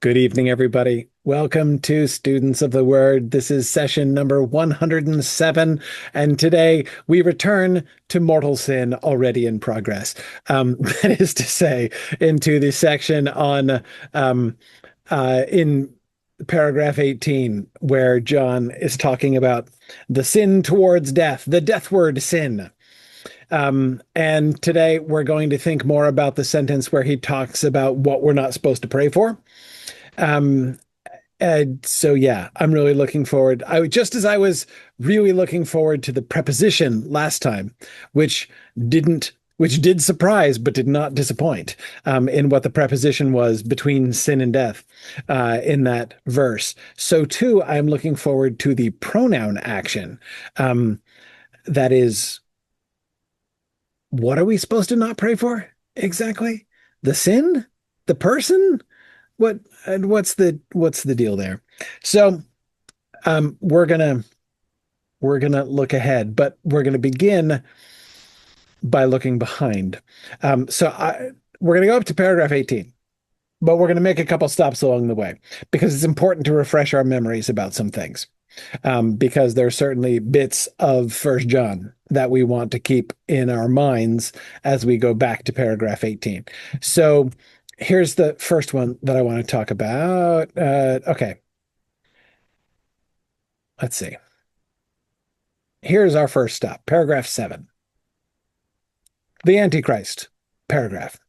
Good evening, everybody. Welcome to Students of the Word. This is session number 107, and today we return to mortal sin already in progress. That is to say, into the section on in paragraph 18, where John is talking about the sin towards death, the deathward sin. And today we're going to think more about the sentence where he talks about what we're not supposed to pray for. Um, so yeah, I'm really looking forward. Just as I was really looking forward to the preposition last time, which which did surprise but did not disappoint, in what the preposition was between sin and death, in that verse. So too, I'm looking forward to the pronoun action. That is, what are we supposed to not pray for exactly? The sin? The person? What and what's the deal there? So we're gonna look ahead, but we're gonna begin by looking behind. We're gonna go up to paragraph 18, but we're gonna make a couple stops along the way because it's important to refresh our memories about some things. Because there are certainly bits of First John that we want to keep in our minds as we go back to paragraph 18. So here's the first one that I want to talk about. Okay, let's see. Here's our first stop, paragraph 7. The Antichrist, paragraph.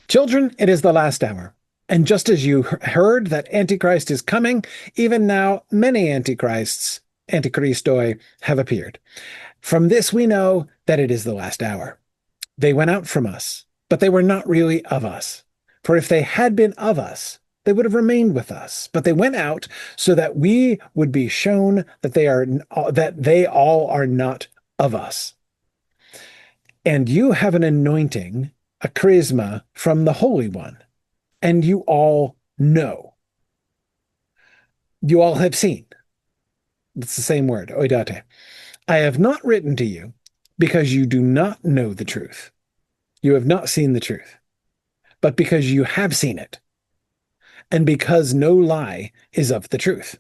Children, it is the last hour. And just as you heard that Antichrist is coming, even now many Antichrists, Antichristoi, have appeared. From this we know that it is the last hour. They went out from us, but they were not really of us. For if they had been of us, they would have remained with us. But they went out so that we would be shown that they all are not of us. And you have an anointing, a charisma from the Holy One, and you all know. You all have seen. It's the same word, oidate. I have not written to you because you do not know the truth. You have not seen the truth, but because you have seen it, and because no lie is of the truth.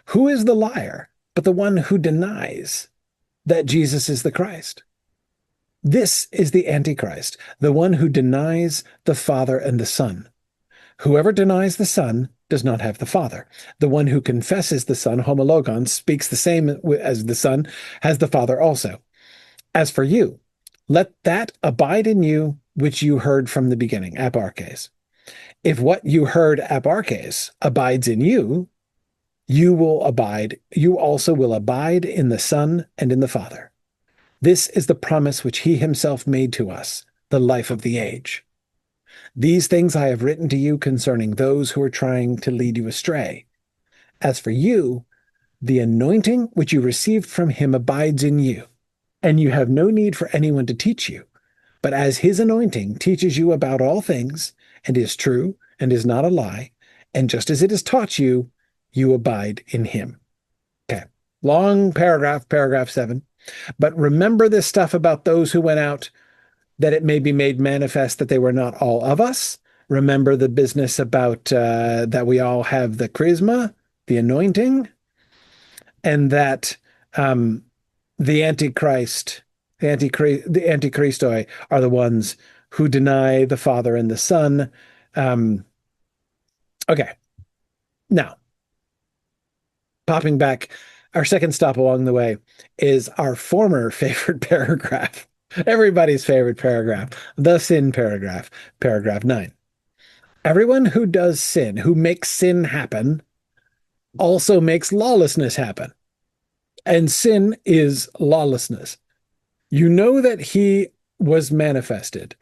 Who is the liar but the one who denies that Jesus is the Christ? This is the Antichrist, the one who denies the Father and the Son. Whoever denies the Son does not have the Father. The one who confesses the Son, homologon, speaks the same as the Son, has the Father also. As for you, let that abide in you which you heard from the beginning, aparches. If what you heard aparches abides in you, you also will abide in the Son and in the Father. This is the promise which he himself made to us, the life of the age. These things I have written to you concerning those who are trying to lead you astray. As for you, the anointing which you received from him abides in you, and you have no need for anyone to teach you. But as his anointing teaches you about all things, and is true, and is not a lie, and just as it has taught you, you abide in him. Okay, long paragraph, paragraph 7. But remember this stuff about those who went out, that it may be made manifest that they were not all of us. Remember the business about that we all have the charisma, the anointing, and that the Antichristoi are the ones who deny the Father and the Son. Okay, now popping back, our second stop along the way is our former favorite paragraph. Everybody's favorite paragraph, the sin paragraph, paragraph 9. Everyone who does sin, who makes sin happen, also makes lawlessness happen. And sin is lawlessness. You know that he was manifested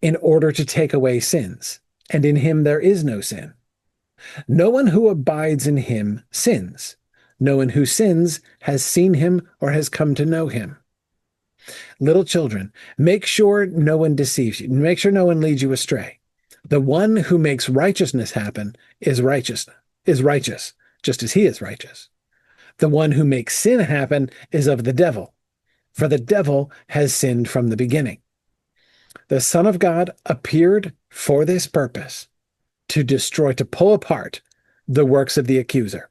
in order to take away sins, and in him there is no sin. No one who abides in him sins. No one who sins has seen him or has come to know him. Little children, make sure no one deceives you. Make sure no one leads you astray. The one who makes righteousness happen is righteous, just as he is righteous. The one who makes sin happen is of the devil, for the devil has sinned from the beginning. The Son of God appeared for this purpose, to destroy, to pull apart the works of the accuser.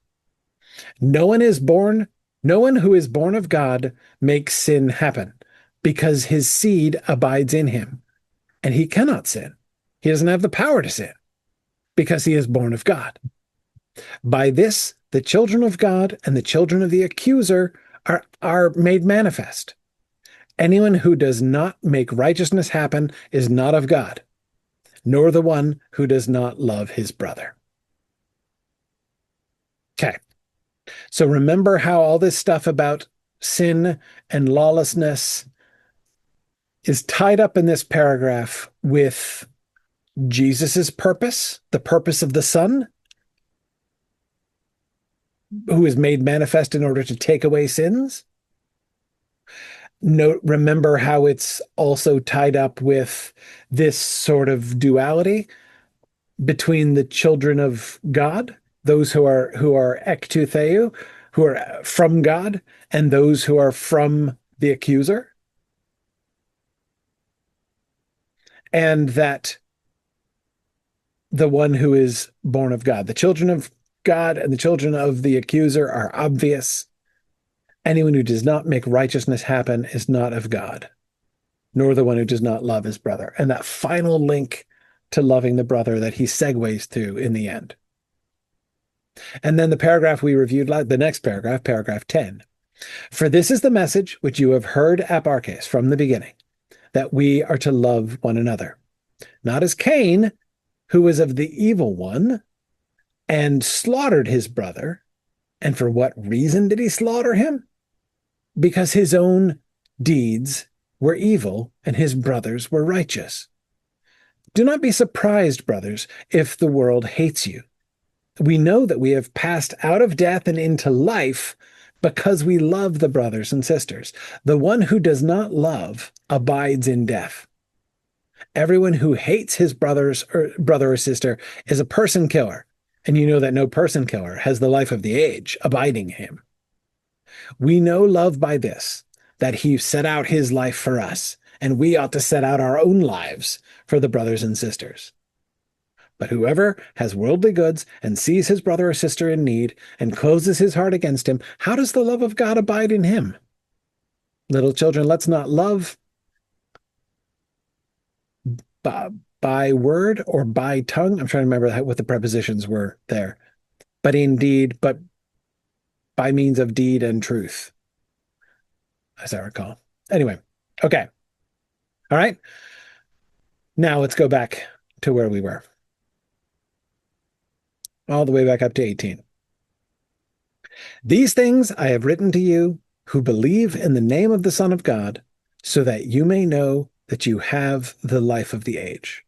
No one is born, no one who is born of God makes sin happen because his seed abides in him and he cannot sin. He doesn't have the power to sin because he is born of God. By this, the children of God and the children of the accuser are made manifest. Anyone who does not make righteousness happen is not of God, nor the one who does not love his brother. Okay. So remember how all this stuff about sin and lawlessness is tied up in this paragraph with Jesus's purpose, the purpose of the Son, who is made manifest in order to take away sins. Remember how it's also tied up with this sort of duality between the children of God, those who are ek to theou, who are from God, and those who are from the accuser. And that the one who is born of God, the children of God and the children of the accuser are obvious. Anyone who does not make righteousness happen is not of God, nor the one who does not love his brother. And that final link to loving the brother that he segues to in the end. And then the paragraph we reviewed, the next paragraph, paragraph 10. For this is the message which you have heard aparches from the beginning, that we are to love one another. Not as Cain, who was of the evil one and slaughtered his brother. And for what reason did he slaughter him? Because his own deeds were evil and his brothers were righteous. Do not be surprised, brothers, if the world hates you. We know that we have passed out of death and into life because we love the brothers and sisters. The one who does not love abides in death. Everyone who hates his brother or sister is a person killer. And you know that no person killer has the life of the age abiding him. We know love by this, that he set out his life for us, and we ought to set out our own lives for the brothers and sisters. But whoever has worldly goods and sees his brother or sister in need and closes his heart against him, how does the love of God abide in him? Little children, let's not love by word or by tongue. I'm trying to remember what the prepositions were there. But indeed, but by means of deed and truth, as I recall. Anyway, okay. All right. Now let's go back to where we were. All the way back up to 18. These things I have written to you who believe in the name of the Son of God, so that you may know that you have the life of the age.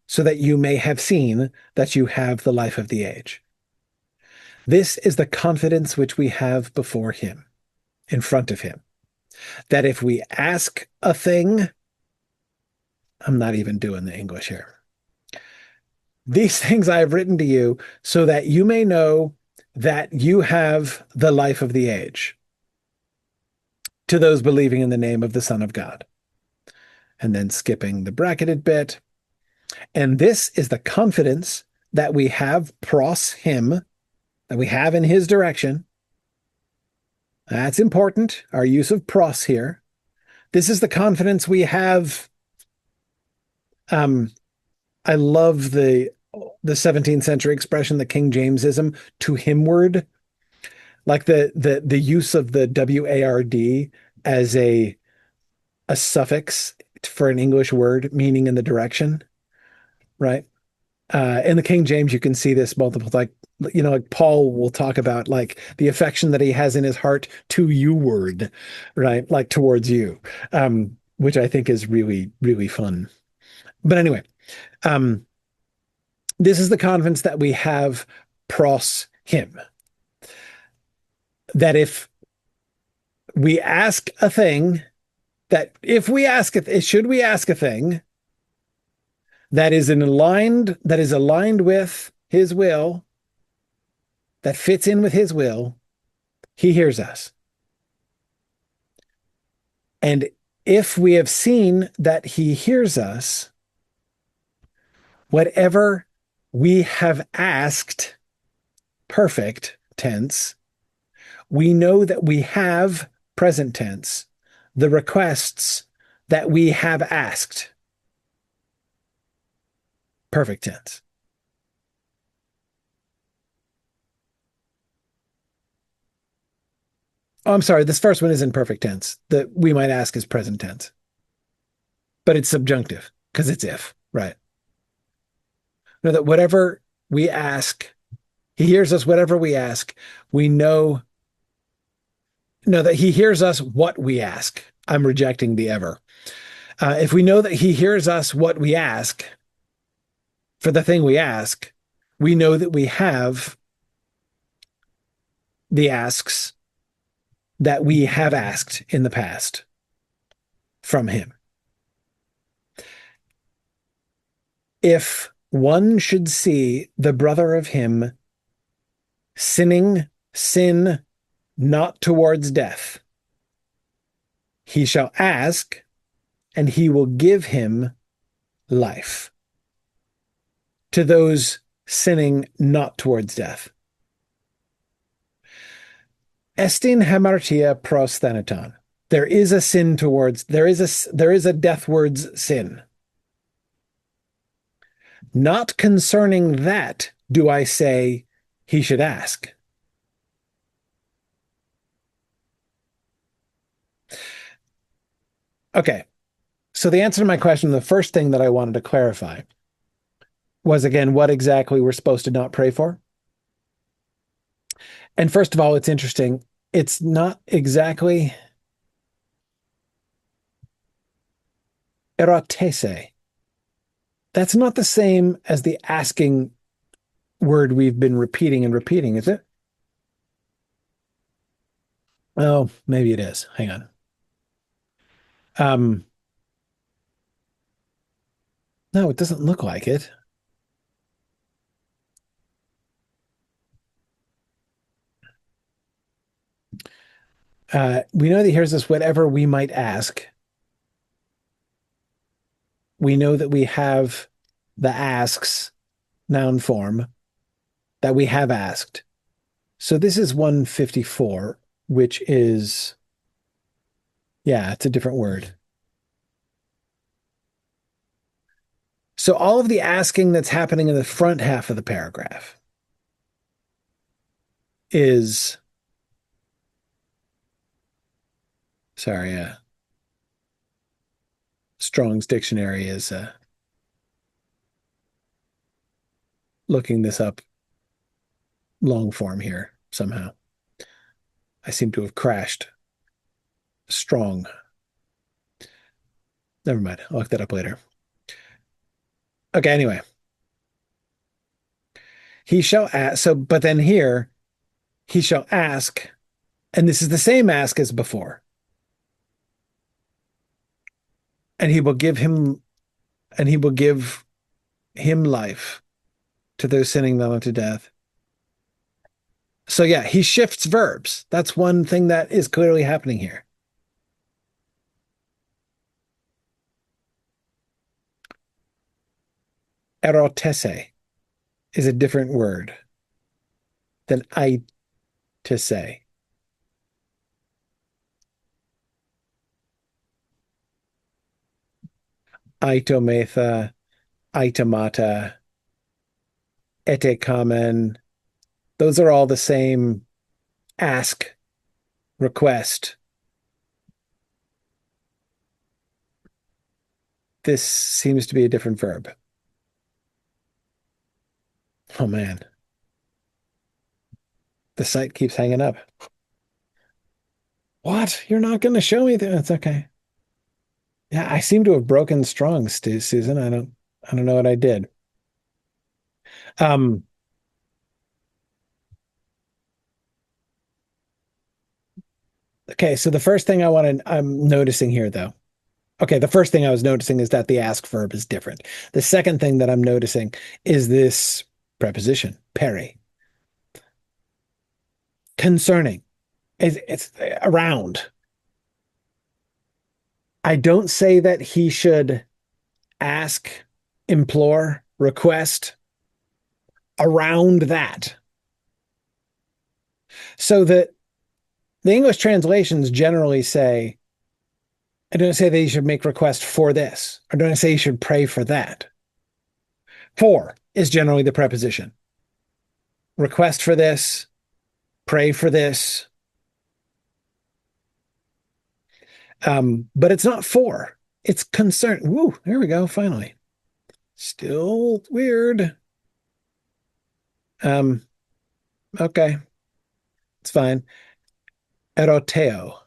So that you may have seen that you have the life of the age. This is the confidence which we have before him, in front of him, that if we ask a thing, I'm not even doing the English here. These things I have written to you so that you may know that you have the life of the age, to those believing in the name of the Son of God. And then skipping the bracketed bit. And this is the confidence that we have pros him, that we have in his direction. That's important, our use of pros here. This is the confidence we have. I love the 17th century expression, the King Jamesism, to himward, like the use of the WARD as a suffix for an English word meaning in the direction, right? In the King James, you can see this multiple, like Paul will talk about like the affection that he has in his heart to you word, right? Like towards you, which I think is really, really fun. But anyway, this is the confidence that we have pros him. That if we ask a thing, should we ask a thing that is aligned with his will, that fits in with his will, he hears us. And if we have seen that he hears us, Whatever we have asked, perfect tense, we know that we have present tense, the requests that we have asked, perfect tense. Oh, I'm sorry. This first one is in perfect tense. The we might ask is present tense, but it's subjunctive because it's if, right? Know that whatever we ask, he hears us, whatever we ask. We know that he hears us what we ask. I'm rejecting the ever. If we know that he hears us what we ask for the thing we ask, we know that we have the asks that we have asked in the past from him. If one should see the brother of him sinning, sin not towards death, he shall ask, and he will give him life to those sinning not towards death. Estin hamartia pros thanaton. There is a sin towards, there is a deathwards sin. Not concerning that do I say he should ask. Okay. So the answer to my question, the first thing that I wanted to clarify was again what exactly we're supposed to not pray for. And first of all, it's interesting. It's not exactly erotese. That's not the same as the asking word we've been repeating and repeating, is it? Oh, maybe it is. Hang on. Um, no, it doesn't look like it. We know that he hears us whatever we might ask. We know that we have the asks noun form that we have asked. So this is 154, which is, yeah, it's a different word. So all of the asking that's happening in the front half of the paragraph is, sorry, Strong's dictionary is looking this up long form here somehow. I seem to have crashed. Strong. Never mind. I'll look that up later. Okay, anyway. He shall ask. So, but then here, he shall ask, and this is the same ask as before. And he will give him, and he will give him life to those sinning them unto death. So yeah, he shifts verbs. That's one thing that is clearly happening here. Erotese is a different word than aitese. Aitometha, aitomata, etekamen. Those are all the same ask, request. This seems to be a different verb. Oh man. The site keeps hanging up. What? You're not going to show me that? It's okay. Yeah, I seem to have broken strong, Susan. I don't know what I did. Um, okay, so the first thing I'm noticing here though. Okay, the first thing I was noticing is that the ask verb is different. The second thing that I'm noticing is this preposition, peri. Concerning. It's around. I don't say that he should ask, implore, request around that. So that the English translations generally say, I don't say that you should make request for this, or don't say you should pray for that. For is generally the preposition. Request for this, pray for this. But it's not for. It's concern. Woo, there we go, finally. Still weird. Um, okay, it's fine. Eroteo.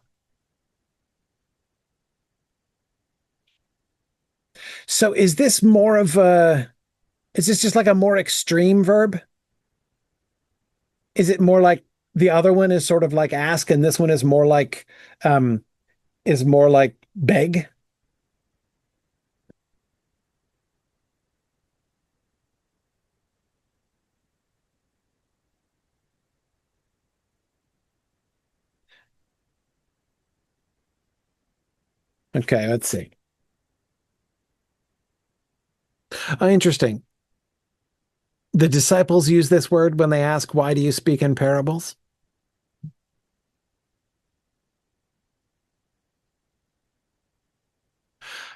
So is this more of a, is this just like a more extreme verb? Is it more like the other one is sort of like ask, and this one um is more like beg? Okay, let's see. Oh, interesting. The disciples use this word when they ask, why do you speak in parables?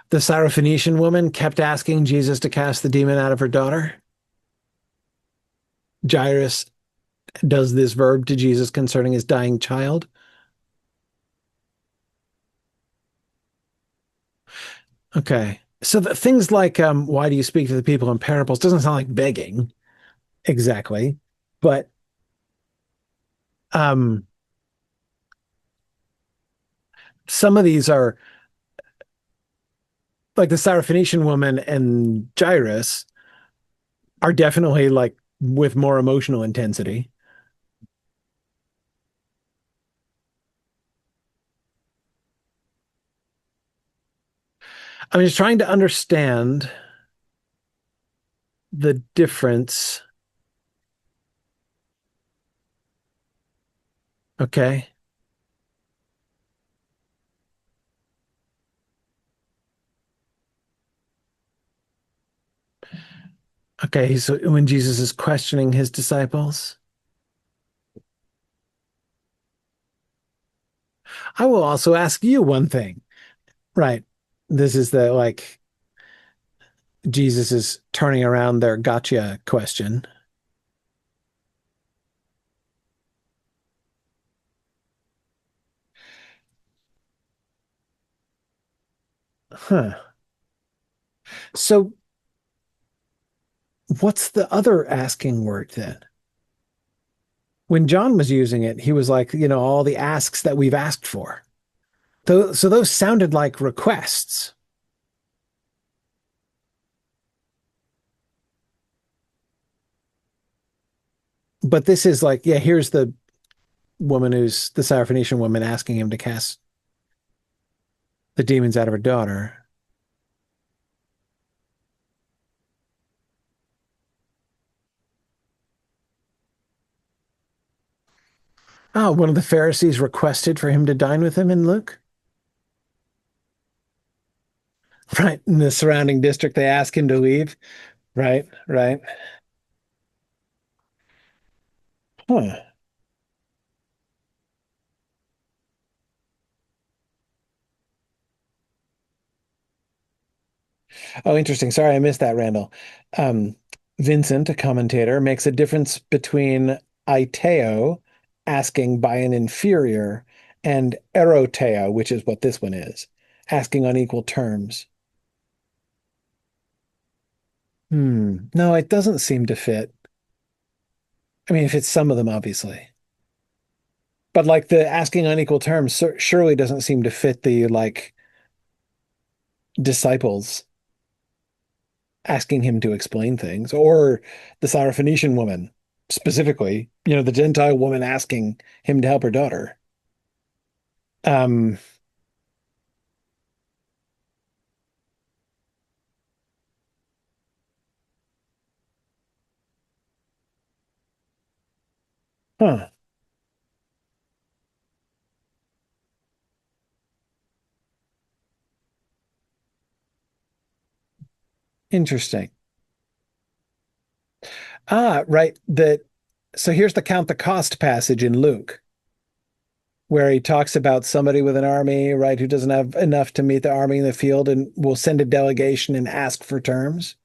The Syrophoenician woman kept asking Jesus to cast the demon out of her daughter. Jairus does this verb to Jesus concerning his dying child. Okay. So the things like why do you speak to the people in parables doesn't sound like begging exactly, but um some of these are like the Syrophoenician woman and Jairus are definitely like with more emotional intensity. I'm just trying to understand the difference. Okay. Okay. So when Jesus is questioning his disciples, I will also ask you one thing. Right. This is the like Jesus is turning around their gotcha question. Huh. So what's the other asking word then? When John was using it, he was like, all the asks that we've asked for. So those sounded like requests. But this is like, yeah, here's the woman who's the Syrophoenician woman asking him to cast the demons out of her daughter. Oh, one of the Pharisees requested for him to dine with him in Luke. Right. In the surrounding district, they ask him to leave. Right, right. Huh. Oh, interesting. Sorry, I missed that, Randall. Um, Vincent, a commentator, makes a difference between aiteo, asking by an inferior, and eroteo, which is what this one is, asking on equal terms. No, it doesn't seem to fit. I mean, it fits some of them, obviously. But like the asking on equal terms surely doesn't seem to fit the like disciples asking him to explain things, or the Syrophoenician woman specifically, the Gentile woman asking him to help her daughter. Um, huh, interesting. Right. So here's the count the cost passage in Luke, where he talks about somebody with an army, right, who doesn't have enough to meet the army in the field and will send a delegation and ask for terms.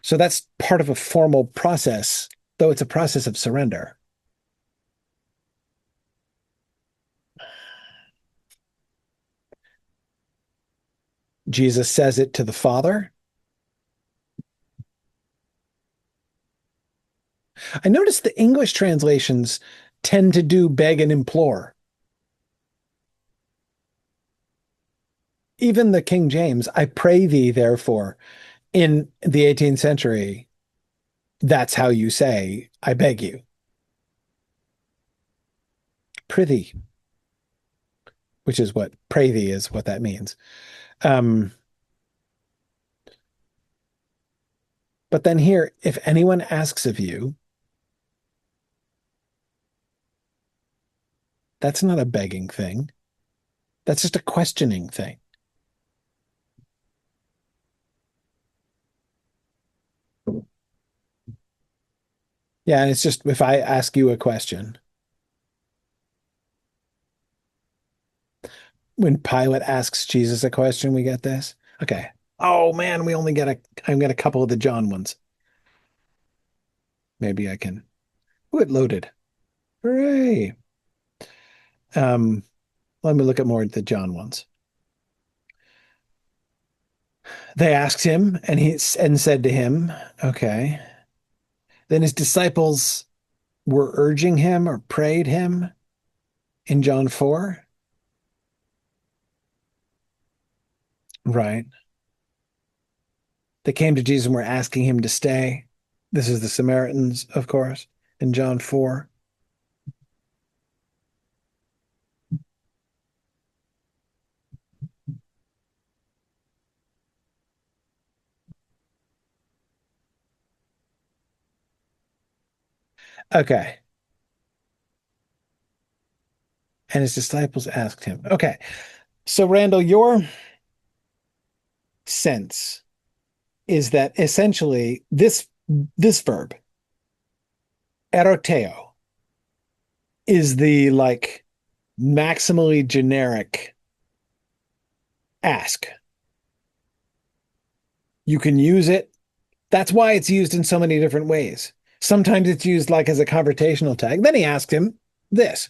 So that's part of a formal process, though it's a process of surrender. Jesus says it to the Father. I noticed the English translations tend to do beg and implore. Even the King James, I pray thee, therefore, in the 18th century, that's how you say, I beg you. Prithee, which is what pray thee is what that means. Um, but then here, if anyone asks of you, that's not a begging thing. That's just a questioning thing. Yeah, and it's just if I ask you a question, when Pilate asks Jesus a question, we get this. Okay. Oh man, we only get I'm get a couple of the John ones. Maybe I can. Oh, it loaded. Hooray. Um, Let me look at more of the John ones. They asked him, and said to him, okay. Then his disciples were urging him or prayed him in John 4. Right. They came to Jesus and were asking him to stay. This is the Samaritans, of course, in John 4. Okay. And his disciples asked him. Okay. So, Randall, your sense is that essentially this verb, eroteo, is the like maximally generic ask. You can use it. That's why it's used in so many different ways. Sometimes it's used like as a conversational tag. Then he asked him this.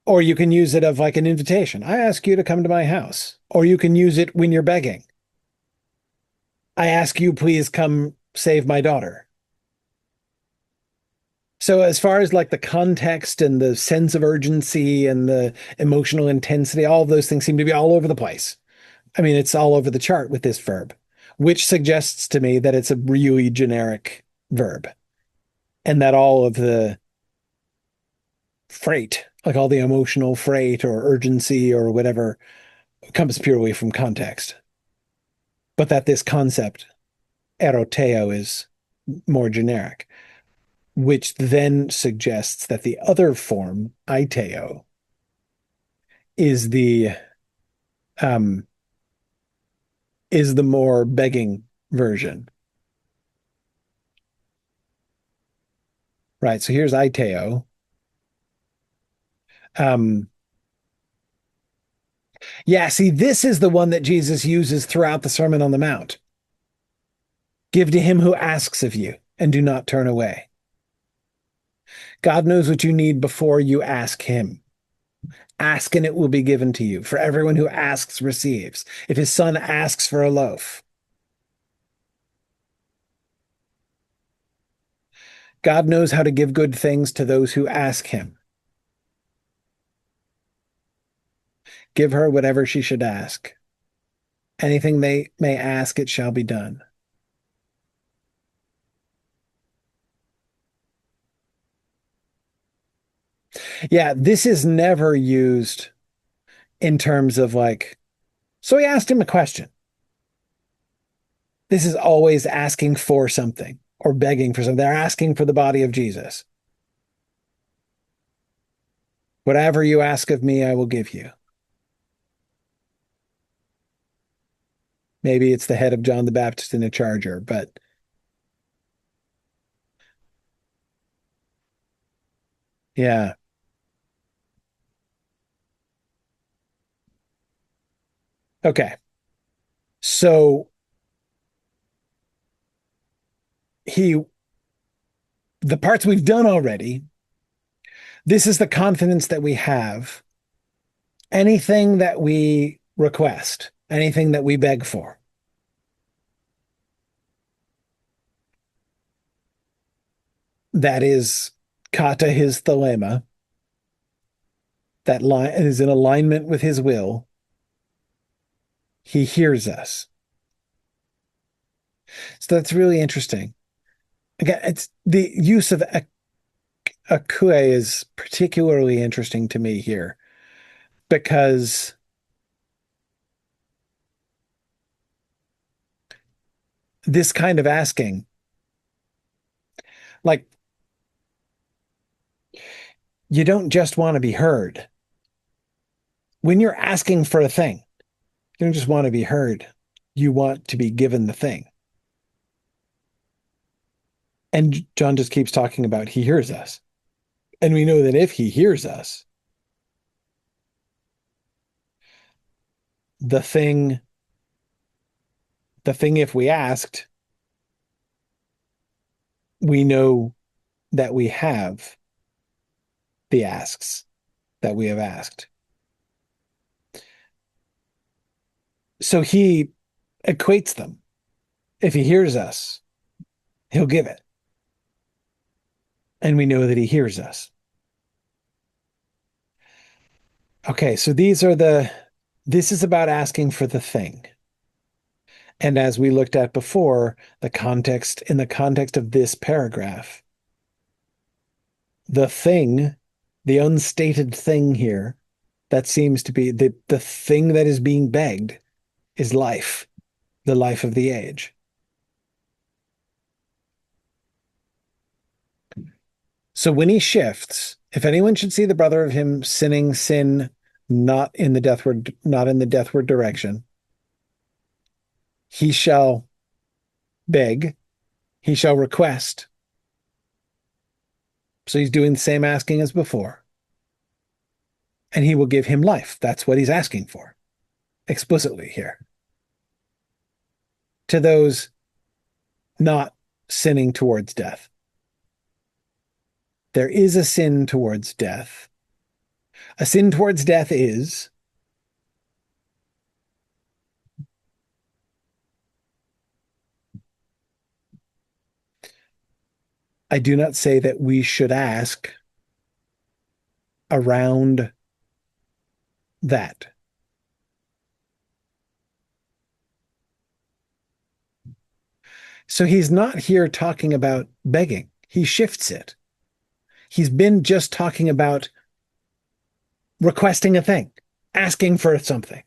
Or you can use it of like an invitation. I ask you to come to my house. Or you can use it when you're begging. I ask you, please come save my daughter. So as far as like the context and the sense of urgency and the emotional intensity, all of those things seem to be all over the place. I mean, it's all over the chart with this verb, which suggests to me that it's a really generic verb and that all of the freight, like all the emotional freight or urgency or whatever, comes purely from context. But that this concept, eroteo, is more generic, which then suggests that the other form, aiteo, is um the more begging version. Right. So here's aiteo. Um yeah, see, this is the one that Jesus uses throughout the Sermon on the Mount. Give to him who asks of you, and do not turn away. God knows what you need before you ask him. Ask and it will be given to you. For everyone who asks receives. If his son asks for a loaf, God knows how to give good things to those who ask him. Give her whatever she should ask. Anything they may ask, it shall be done. Yeah, this is never used in terms of like, so he asked him a question. This is always asking for something or begging for something. They're asking for the body of Jesus. Whatever you ask of me, I will give you. Maybe it's the head of John the Baptist in a charger, but yeah. Okay. So he, the parts we've done already, this is the confidence that we have. Anything that we request, anything that we beg for, that is kata his thelema, that line is in alignment with his will, he hears us. So that's really interesting. Again, it's the use of akue is particularly interesting to me here because this kind of asking, like you don't just want to be heard. When you're asking for a thing, you don't just want to be heard. You want to be given the thing. And John just keeps talking about he hears us. And we know that if he hears us, the thing, if we asked, we know that we have the asks that we have asked. So he equates them. If he hears us, he'll give it. And we know that he hears us. Okay, so this is about asking for the thing. And as we looked at before, in the context of this paragraph, the thing, the unstated thing here, that seems to be the thing that is being begged is life, the life of the age. So when he shifts, if anyone should see the brother of him sinning sin not in the deathward direction, he shall beg, he shall request. So he's doing the same asking as before. And he will give him life. That's what he's asking for explicitly here. To those not sinning towards death. There is a sin towards death. A sin towards death is I do not say that we should ask around that. So he's not here talking about begging. He shifts it. He's been just talking about requesting a thing, asking for something.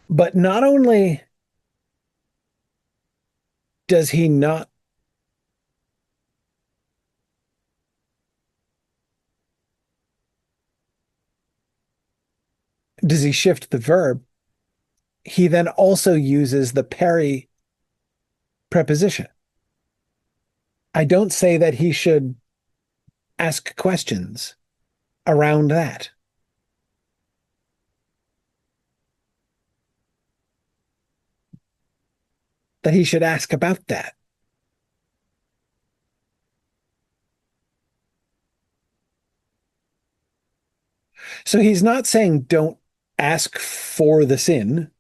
But not only does he not does he shift the verb, he then also uses the peri preposition. I don't say that he should ask questions around that. That he should ask about that. So he's not saying don't ask for the sin.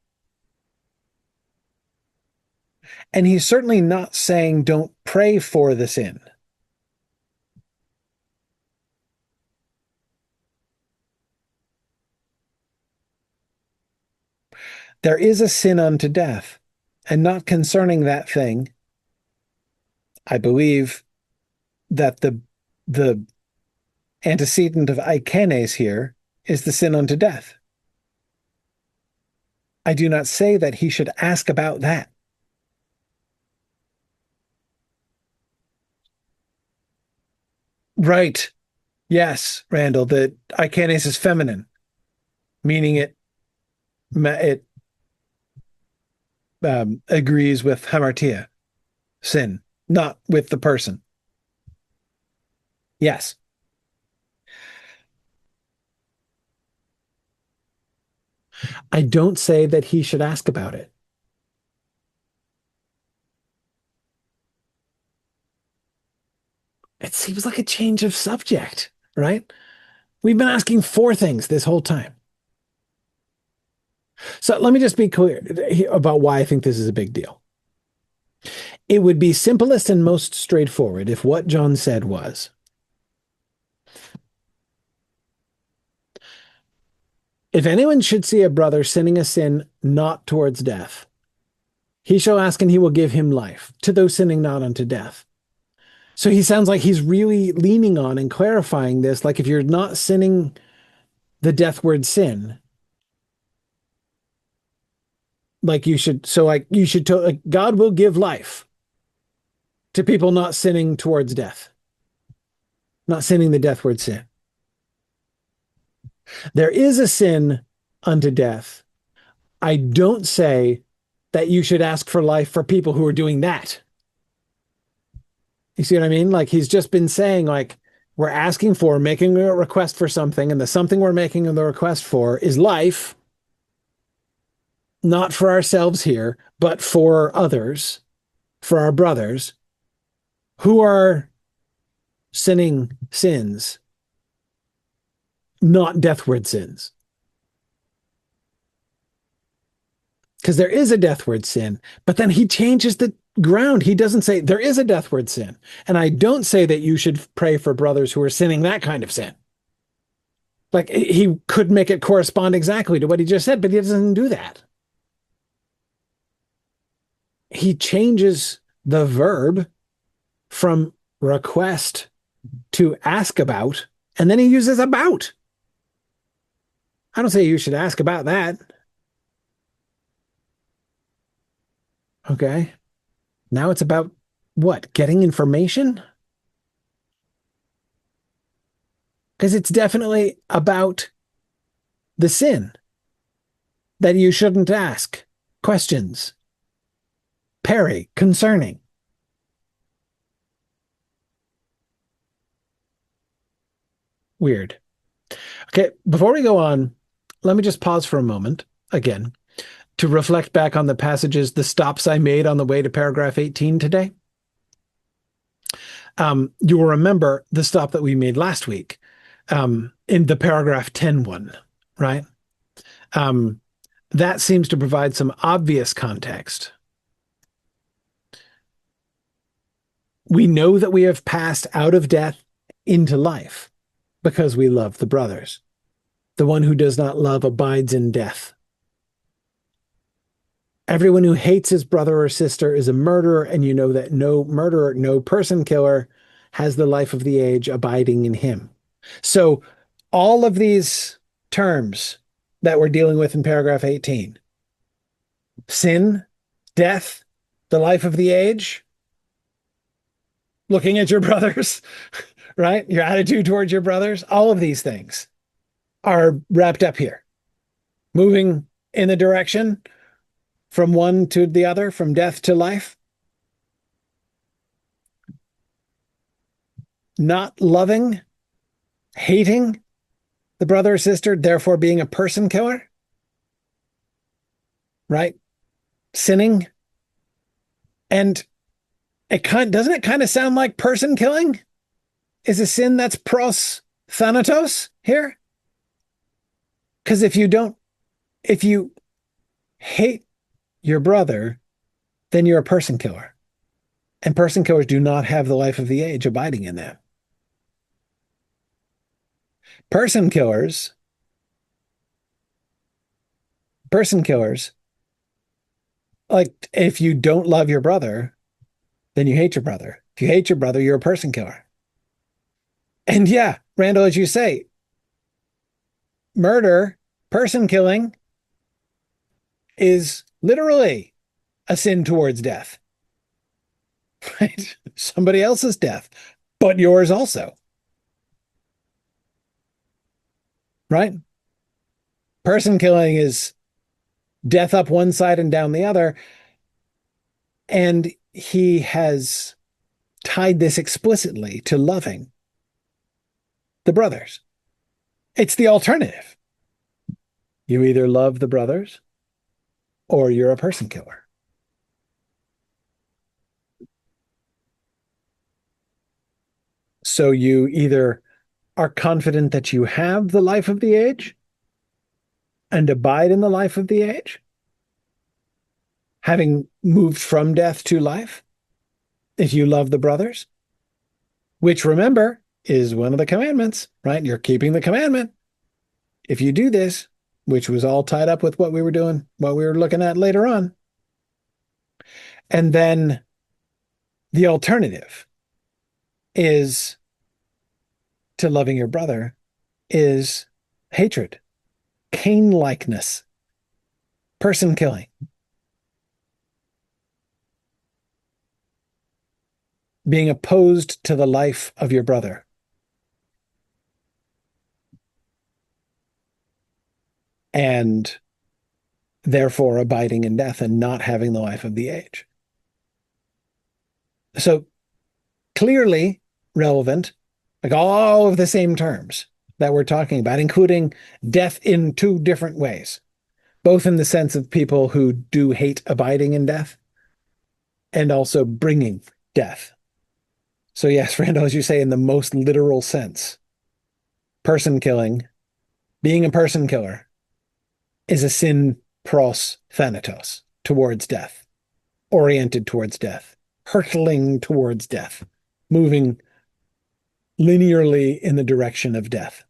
And he's certainly not saying don't pray for the sin. There is a sin unto death, and not concerning that thing, I believe that the antecedent of aikenes here is the sin unto death. I do not say that he should ask about that. Right. Yes, Randall, the aikenes is feminine, meaning it agrees with hamartia, sin, not with the person. Yes. I don't say that he should ask about it. It seems like a change of subject, right? We've been asking four things this whole time. So let me just be clear about why I think this is a big deal. It would be simplest and most straightforward if what John said was, if anyone should see a brother sinning a sin not towards death, he shall ask and he will give him life to those sinning not unto death. So he sounds like he's really leaning on and clarifying this. Like if you're not sinning the deathward sin, like you should, so like you should, like God will give life to people not sinning towards death, not sinning the deathward sin. There is a sin unto death. I don't say that you should ask for life for people who are doing that. You see what I mean? Like he's just been saying, like, we're asking for, making a request for something, and the something we're making the request for is life, not for ourselves here, but for others, for our brothers who are sinning sins, not deathward sins. Because there is a deathward sin, but then he changes the ground. He doesn't say there is a deathward sin. And I don't say that you should pray for brothers who are sinning that kind of sin. Like he could make it correspond exactly to what he just said, but he doesn't do that. He changes the verb from request to ask about, and then he uses about. I don't say you should ask about that. Okay. Now it's about what? Getting information? Because it's definitely about the sin that you shouldn't ask questions. Parry, concerning. Weird. Okay, before we go on, let me just pause for a moment again to reflect back on the passages, the stops I made on the way to paragraph 18 today. You will remember the stop that we made last week in the paragraph 10 one, right? That seems to provide some obvious context. We know that we have passed out of death into life because we love the brothers. The one who does not love abides in death. Everyone who hates his brother or sister is a murderer, and you know that no murderer, no person killer has the life of the age abiding in him. So all of these terms that we're dealing with in paragraph 18, sin, death, the life of the age, looking at your brothers, right? Your attitude towards your brothers, all of these things are wrapped up here, moving in the direction from one to the other, from death to life. Not loving, hating the brother or sister, therefore being a person killer, right? Sinning. And doesn't it kind of sound like person killing is a sin that's pros thanatos here? Because if you hate your brother, then you're a person killer. And person killers do not have the life of the age abiding in them. Person killers, like if you don't love your brother, then you hate your brother. If you hate your brother, you're a person killer. And yeah, Randall, as you say, murder, person killing is literally a sin towards death, right? Somebody else's death, but yours also, right? Person killing is death up one side and down the other. And he has tied this explicitly to loving the brothers. It's the alternative. You either love the brothers or you're a person killer. So you either are confident that you have the life of the age and abide in the life of the age, having moved from death to life, if you love the brothers, which remember is one of the commandments, right? You're keeping the commandment. If you do this, which was all tied up with what we were doing, what we were looking at later on. And then the alternative is to loving your brother is hatred, Cain likeness, person killing, being opposed to the life of your brother. And therefore abiding in death and not having the life of the age. So clearly relevant, like all of the same terms that we're talking about, including death in two different ways, both in the sense of people who do hate abiding in death and also bringing death. So yes, Randall, as you say, in the most literal sense, person killing, being a person killer is a sin pros thanatos, towards death, oriented towards death, hurtling towards death, moving linearly in the direction of death.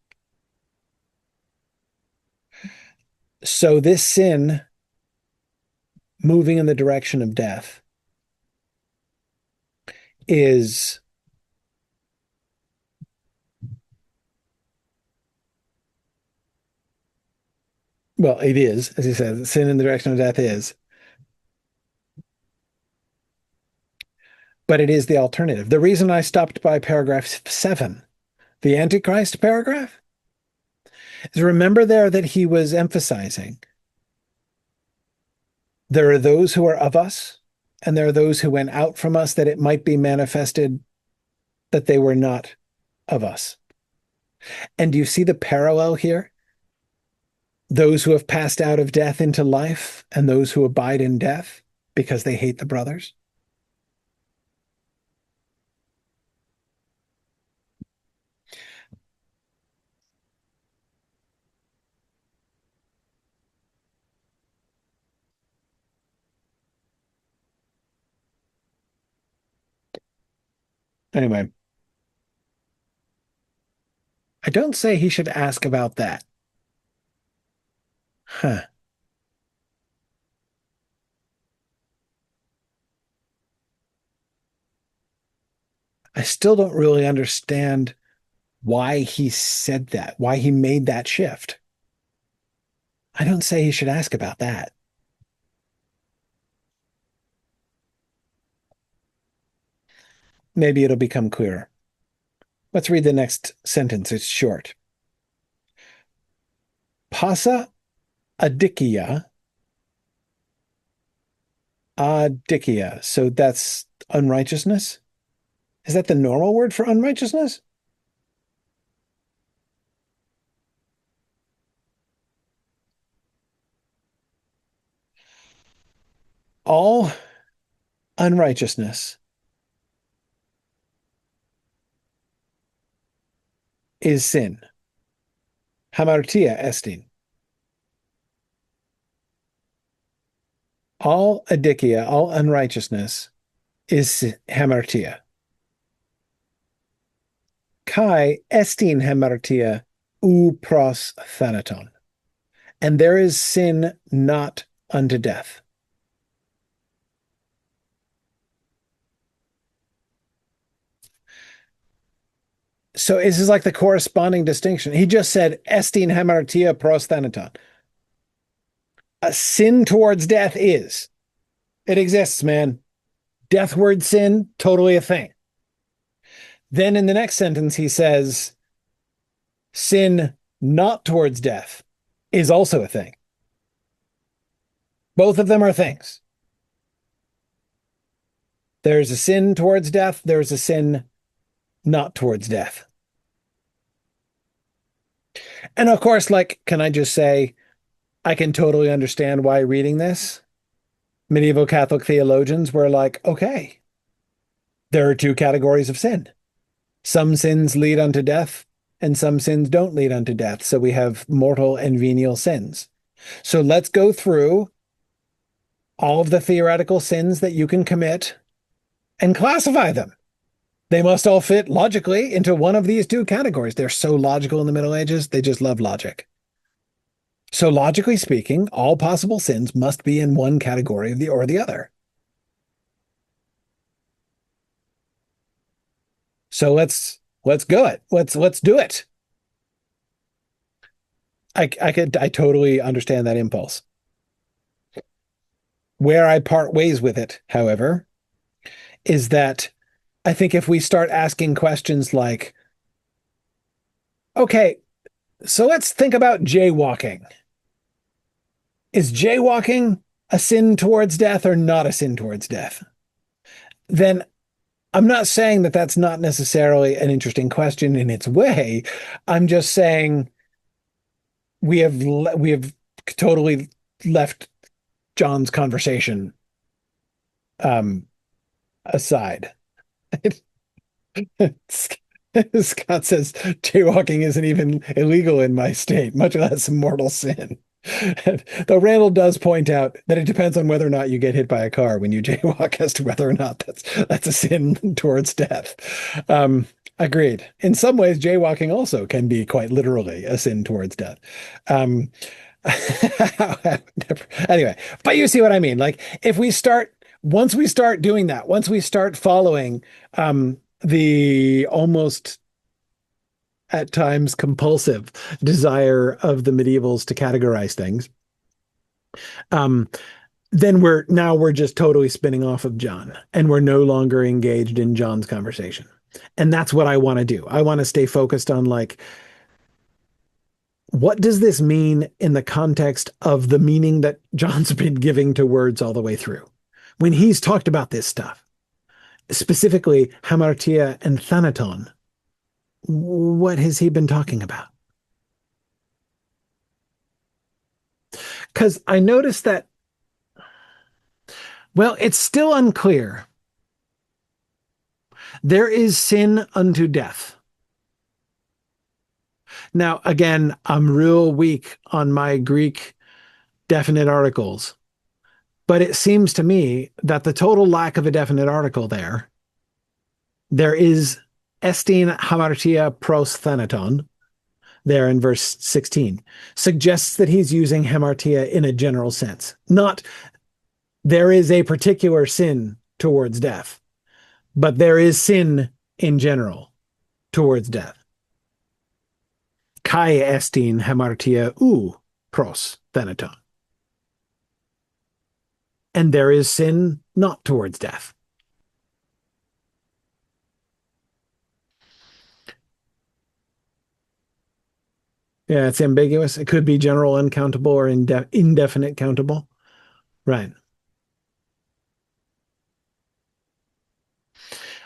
So this sin, moving in the direction of death, is well, it is, as he says, sin in the direction of death is, but it is the alternative. The reason I stopped by paragraph 7, the Antichrist paragraph, is remember there that he was emphasizing there are those who are of us, and there are those who went out from us, that it might be manifested that they were not of us. And do you see the parallel here? Those who have passed out of death into life, and those who abide in death because they hate the brothers. Anyway, I don't say he should ask about that. Huh. I still don't really understand why he said that, why he made that shift. I don't say he should ask about that. Maybe it'll become clearer. Let's read the next sentence. It's short. Pasa adikia. Adikia. So that's unrighteousness? Is that the normal word for unrighteousness? All unrighteousness is sin. Hamartia estin. All adikia, all unrighteousness is hamartia. Kai estin hamartia u pros thanaton. And there is sin not unto death. So this is like the corresponding distinction. He just said estin hamartia pros thanaton. A sin towards death is. It exists, man. Deathward sin, totally a thing. Then in the next sentence, he says, sin not towards death is also a thing. Both of them are things. There's a sin towards death. There's a sin not towards death. And of course, like, can I just say, I can totally understand why reading this, medieval Catholic theologians were like, okay, there are two categories of sin. Some sins lead unto death, and some sins don't lead unto death. So we have mortal and venial sins. So let's go through all of the theoretical sins that you can commit and classify them. They must all fit logically into one of these two categories. They're so logical in the Middle Ages, they just love logic. So logically speaking, all possible sins must be in one category or the other. So let's go it. Let's do it. I totally understand that impulse. Where I part ways with it, however, is that I think if we start asking questions like, okay, so let's think about jaywalking. Is jaywalking a sin towards death or not a sin towards death? Then I'm not saying that that's not necessarily an interesting question in its way. I'm just saying we have totally left John's conversation aside. Scott says jaywalking isn't even illegal in my state, much less a mortal sin. Though Randall does point out that it depends on whether or not you get hit by a car when you jaywalk as to whether or not that's a sin towards death. Agreed. In some ways, jaywalking also can be quite literally a sin towards death. Um, anyway, but you see what I mean. Like if we start once we start doing that, once we start following the almost at times compulsive desire of the medievals to categorize things, um, then we're just totally spinning off of John and we're no longer engaged in John's conversation. And that's what I want to do. I want to stay focused on like, what does this mean in the context of the meaning that John's been giving to words all the way through? When he's talked about this stuff, specifically hamartia and thanaton, what has he been talking about? Because I noticed that, well, it's still unclear. There is sin unto death. Now, again, I'm real weak on my Greek definite articles, but it seems to me that the total lack of a definite article there is estin hamartia pros thanaton, there in verse 16, suggests that he's using hamartia in a general sense, not there is a particular sin towards death, but there is sin in general towards death. Kai estin hamartia pros thanaton. And there is sin not towards death. Yeah, it's ambiguous. It could be general uncountable or indefinite countable. Right.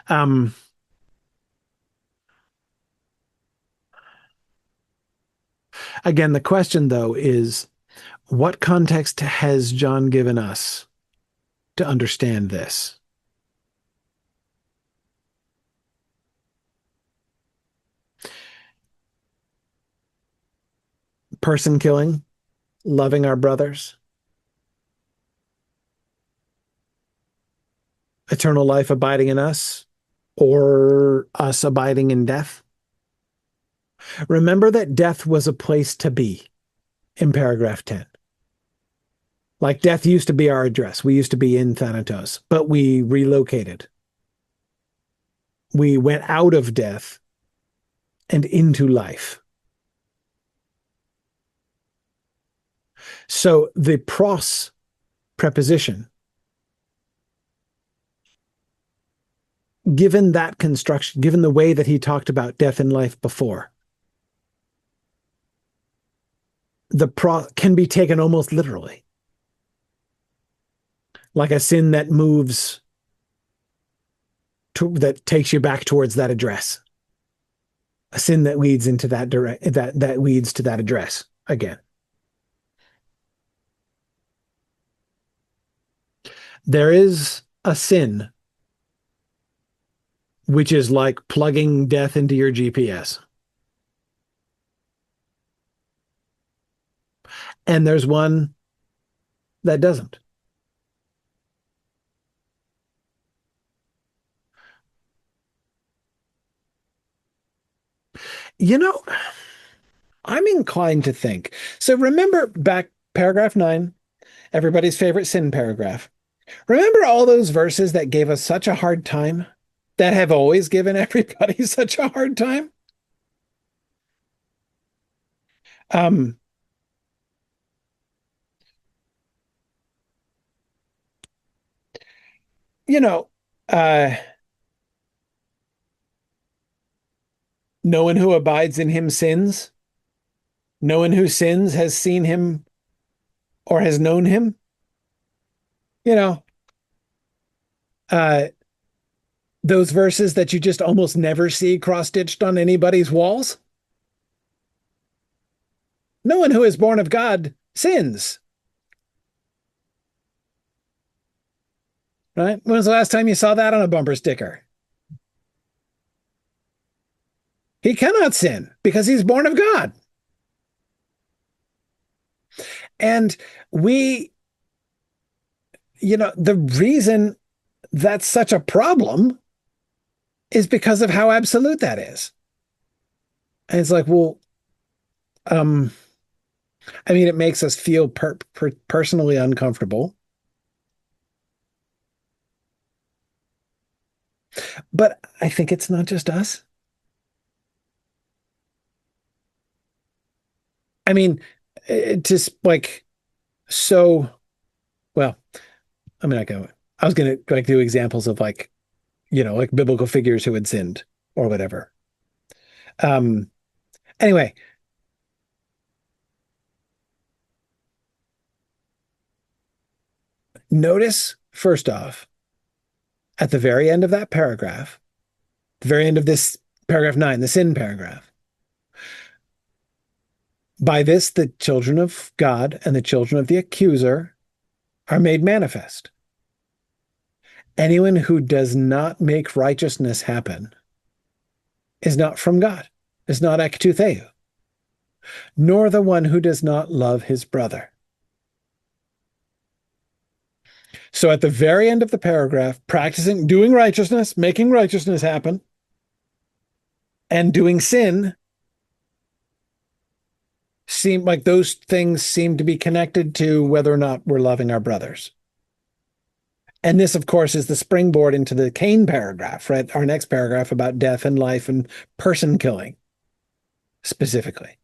Um, Again, the question though is what context has John given us to understand this? Person killing, loving our brothers, eternal life abiding in us, or us abiding in death. Remember that death was a place to be in paragraph 10. Like death used to be our address. We used to be in Thanatos, but we relocated. We went out of death and into life. So the pros preposition, given that construction, given the way that he talked about death and life before, the pro can be taken almost literally. Like a sin that moves that takes you back towards that address. A sin that leads into that leads to that address again. There is a sin which is like plugging death into your GPS. And there's one that doesn't. You know, I'm inclined to think. So remember back paragraph 9, everybody's favorite sin paragraph. Remember all those verses that gave us such a hard time, that have always given everybody such a hard time? Um, you know, uh, no one who abides in him sins. No one who sins has seen him or has known him. You know, uh, those verses that you just almost never see cross-stitched on anybody's walls. No one who is born of God sins. Right? When was the last time you saw that on a bumper sticker? He cannot sin because he's born of God. And we, the reason that's such a problem is because of how absolute that is. And it's like, well, um, I mean, it makes us feel personally uncomfortable. But I think it's not just us. I mean, it just like so. Well, I'm not going. I was going to like do examples of like like biblical figures who had sinned or whatever. Um. Anyway, notice first off at the very end of that paragraph, the very end of this paragraph 9, the sin paragraph. By this, the children of God and the children of the accuser are made manifest. Anyone who does not make righteousness happen is not from God, is not ektutheu, nor the one who does not love his brother. So at the very end of the paragraph, practicing, doing righteousness, making righteousness happen, and doing sin seem like those things seem to be connected to whether or not we're loving our brothers. And this, of course, is the springboard into the Cain paragraph, right? Our next paragraph about death and life and person killing specifically,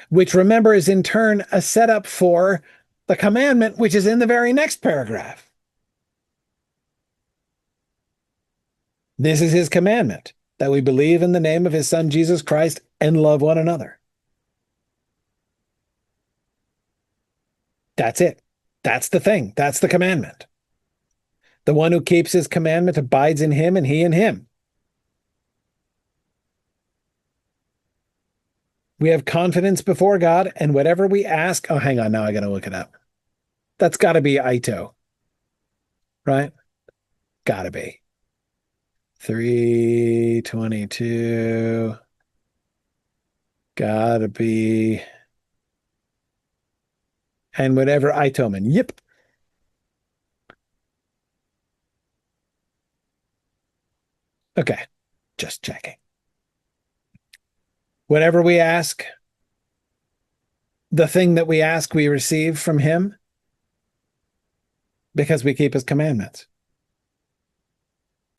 which remember is in turn a setup for the commandment, which is in the very next paragraph. This is his commandment, that we believe in the name of his son, Jesus Christ, and love one another. That's it. That's the thing. That's the commandment. The one who keeps his commandment abides in him and he in him. We have confidence before God, and whatever we ask, oh, hang on, now I got to look it up. That's got to be Ito, right? Got to be. 322. Got to be. And whatever Itoman. Yep. Okay. Just checking. Whatever we ask, the thing that we ask, we receive from him because we keep his commandments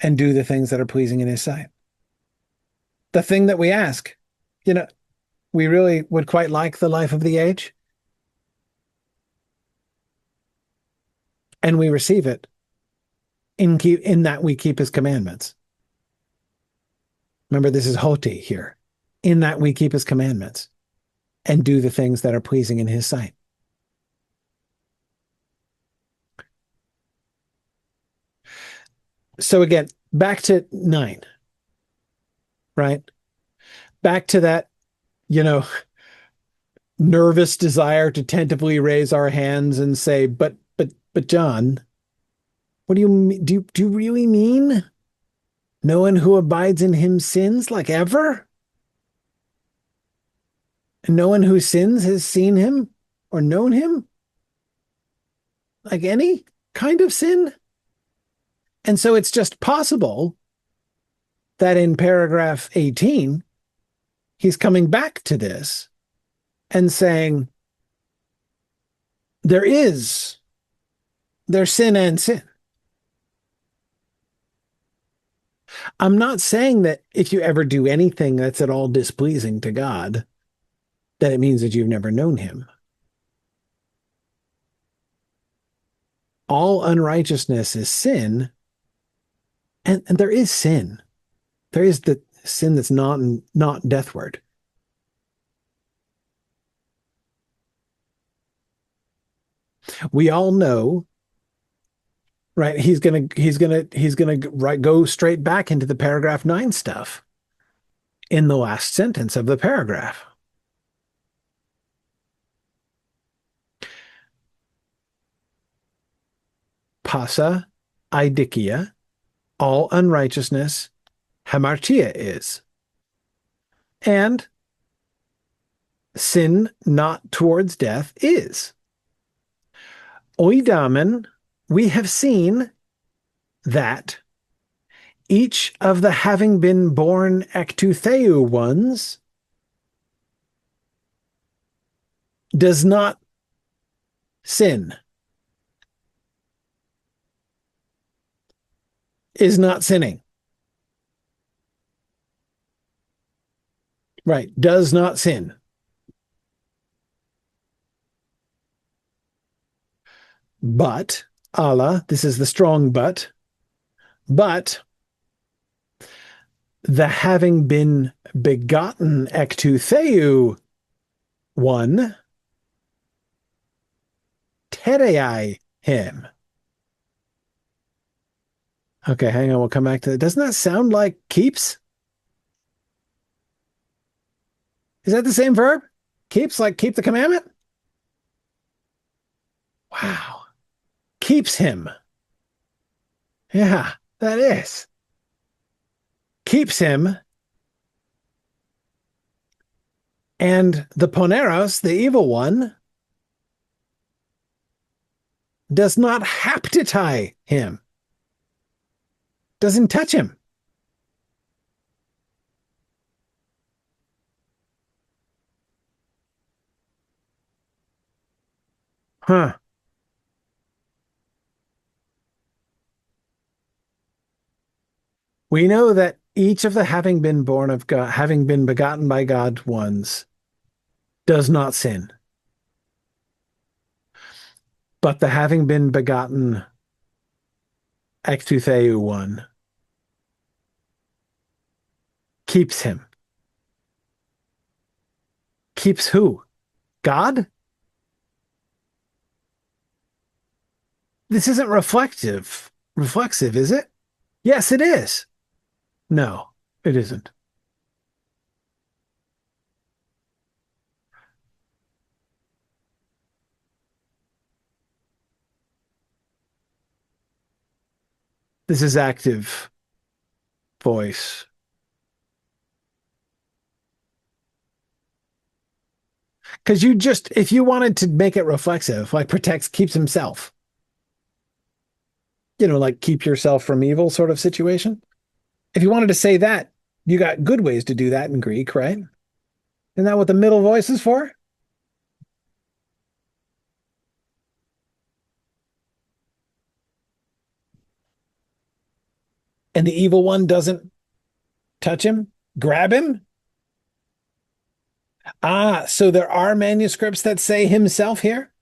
and do the things that are pleasing in his sight. The thing that we ask, we really would quite like the life of the age, and we receive it in that we keep his commandments. Remember, this is hoti here. In that we keep his commandments and do the things that are pleasing in his sight. So again, back to nine, right? Back to that, you know, nervous desire to tentatively raise our hands and say, but John, what do you mean? Do you really mean no one who abides in him sins like ever? And no one who sins has seen him or known him like any kind of sin? And so it's just possible that in paragraph 18, he's coming back to this and saying, there is, there's sin and sin. I'm not saying that if you ever do anything that's at all displeasing to God, that it means that you've never known him. All unrighteousness is sin, and there is sin. There is the sin that's not deathward. We all know, right? He's gonna right go straight back into the paragraph 9 stuff in the last sentence of the paragraph. Pasa idikia, all unrighteousness, hamartia is. And sin not towards death is. Oidamen, we have seen that each of the having been born ectutheu ones does not sin, is not sinning. Right, does not sin. But, Allah, this is the strong but the having been begotten ectutheu one, terei him. Okay, hang on, we'll come back to that. Doesn't that sound like keeps? Is that the same verb? Keeps, like keep the commandment? Wow. Keeps him. Yeah, that is. Keeps him. And the poneros, the evil one, does not haptitai him. Doesn't touch him. Huh. We know that each of the having been born of God, having been begotten by God ones, does not sin. But the having been begotten ectutheu one keeps him. Keeps who? God? This isn't reflexive, is it? Yes, it is. No, it isn't. This is active voice. Because you just, if you wanted to make it reflexive, like protects, keeps himself, like keep yourself from evil sort of situation. If you wanted to say that, you got good ways to do that in Greek, right? Isn't that what the middle voice is for? And the evil one doesn't touch him, grab him. Ah, so there are manuscripts that say himself here?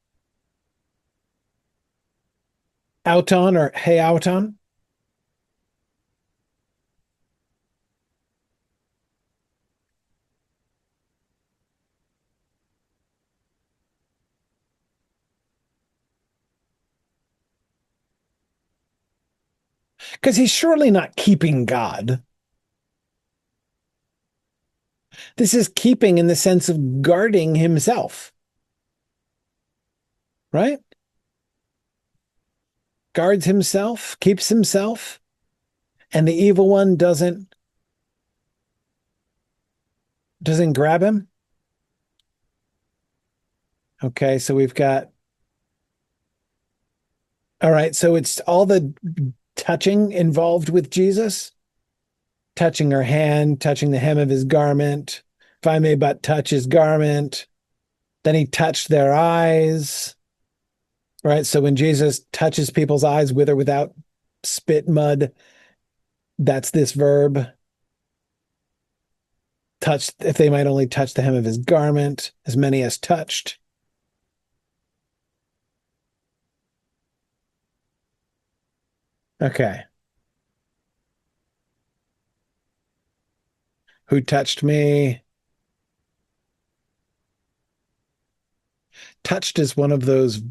Auton or hey auton? Because he's surely not keeping God. This is keeping in the sense of guarding himself, right? Guards himself, keeps himself, and the evil one doesn't grab him. Okay, so we've got all right, so it's all the touching involved with Jesus, touching her hand, touching the hem of his garment. If I may but touch his garment, then he touched their eyes, right? So when Jesus touches people's eyes with or without spit, mud, that's this verb. Touched, if they might only touch the hem of his garment, as many as touched. Okay. Who touched me? Touched is one of those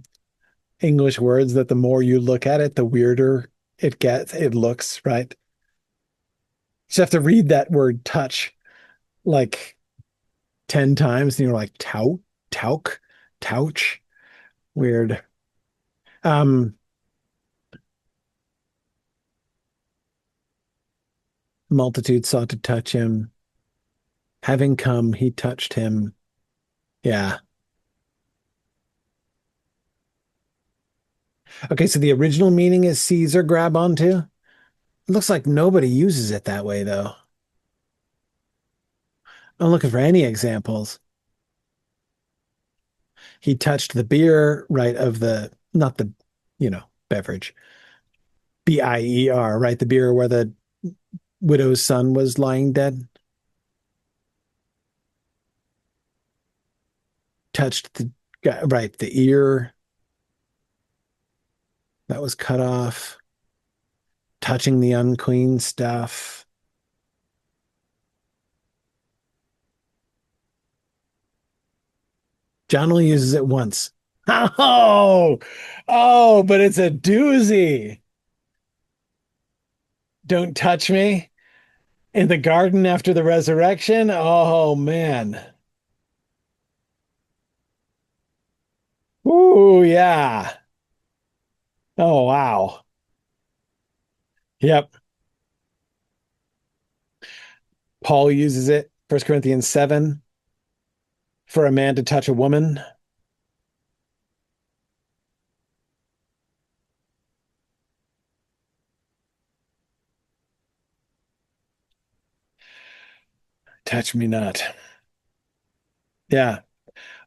English words that the more you look at it, the weirder it looks, right? You just have to read that word touch like 10 times and you're like, tauk, touch. Weird. Um, multitude sought to touch him. Having come, he touched him. Yeah. Okay, so the original meaning is seize or grab onto. It looks like nobody uses it that way, though. I'm looking for any examples. He touched the beer, right, of the, not the, beverage, Bier, right, the beer where the widow's son was lying dead. Touched the guy, right, the ear that was cut off, touching the unclean stuff. John only uses it once. Oh, oh, but it's a doozy. Don't touch me in the garden after the resurrection. Oh, man. Ooh, yeah. Oh, wow. Yep. Paul uses it, 1 Corinthians 7, for a man to touch a woman. Touch me not. Yeah.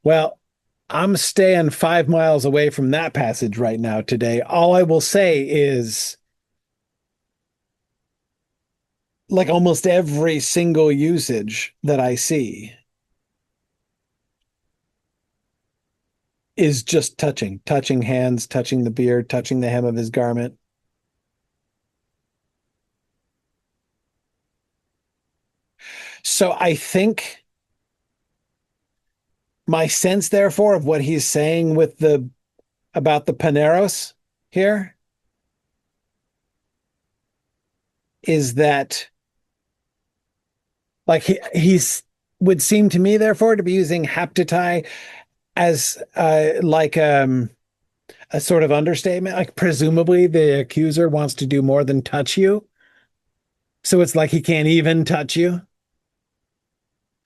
Well, I'm staying 5 miles away from that passage right now today. All I will say is like almost every single usage that I see is just touching hands, touching the beard, touching the hem of his garment. So I think my sense, therefore, of what he's saying with the about the Paneros here is that like he's would seem to me, therefore, to be using haptitai as like a sort of understatement. Like presumably the accuser wants to do more than touch you. So it's like he can't even touch you.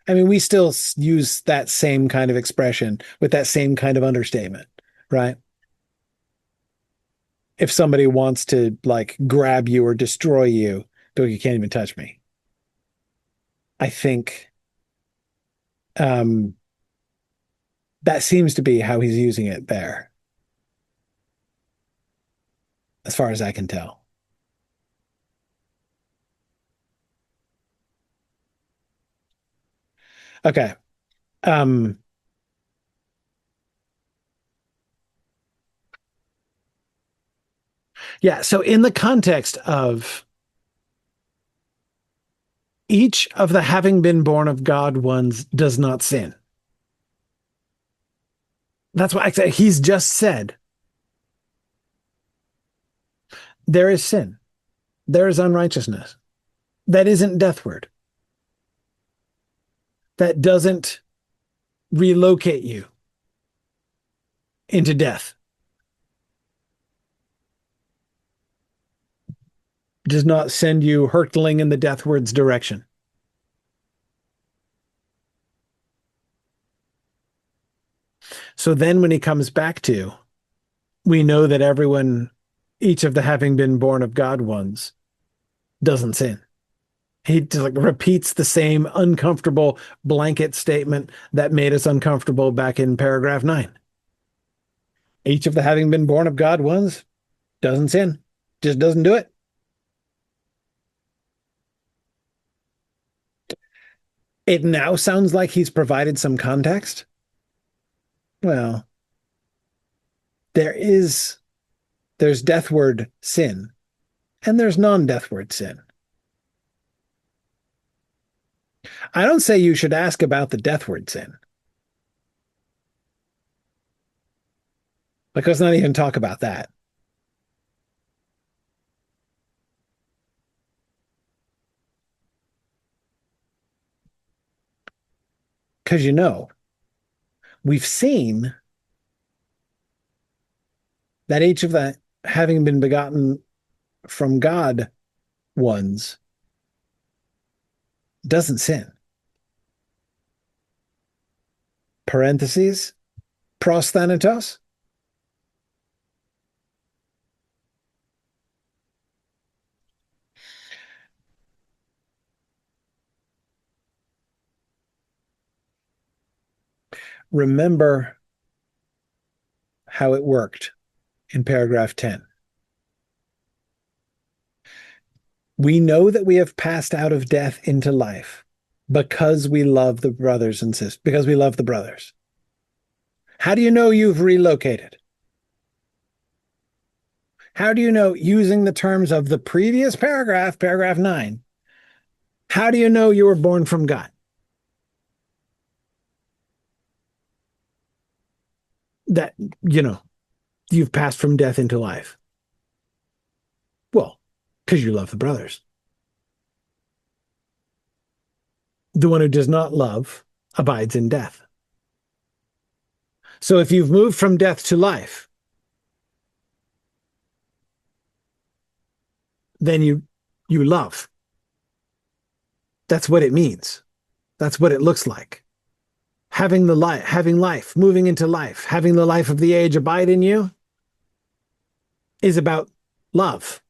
I mean, we still use that same kind of expression with that same kind of understatement, right? If somebody wants to like grab you or destroy you, though you can't even touch me. I think um, that seems to be how he's using it there, as far as I can tell. Okay. Um, yeah. So, in the context of each of the having been born of God ones does not sin. That's why I say he's just said there is sin. There is unrighteousness. That isn't deathward. That doesn't relocate you into death. Does not send you hurtling in the deathwards direction. So then when he comes back to, we know that everyone, each of the having been born of God ones, doesn't sin. He just like repeats the same uncomfortable blanket statement that made us uncomfortable back in paragraph 9. Each of the having been born of God ones doesn't sin, just doesn't do it. It now sounds like he's provided some context. Well, there is there's deathward sin and there's non-deathward sin. I don't say you should ask about the deathward sin. Like, let's not even talk about that. Because we've seen that each of the having been begotten from God ones doesn't sin. Parentheses, prosthanatos. Remember how it worked in paragraph 10. We know that we have passed out of death into life because we love the brothers and sisters, because we love the brothers. How do you know you've relocated? How do you know, using the terms of the previous paragraph, paragraph 9, how do you know you were born from God? That, you've passed from death into life. Well, because you love the brothers. The one who does not love abides in death. So if you've moved from death to life, then you love. That's what it means. That's what it looks like. Having life, moving into life, having the life of the age abide in you is about love.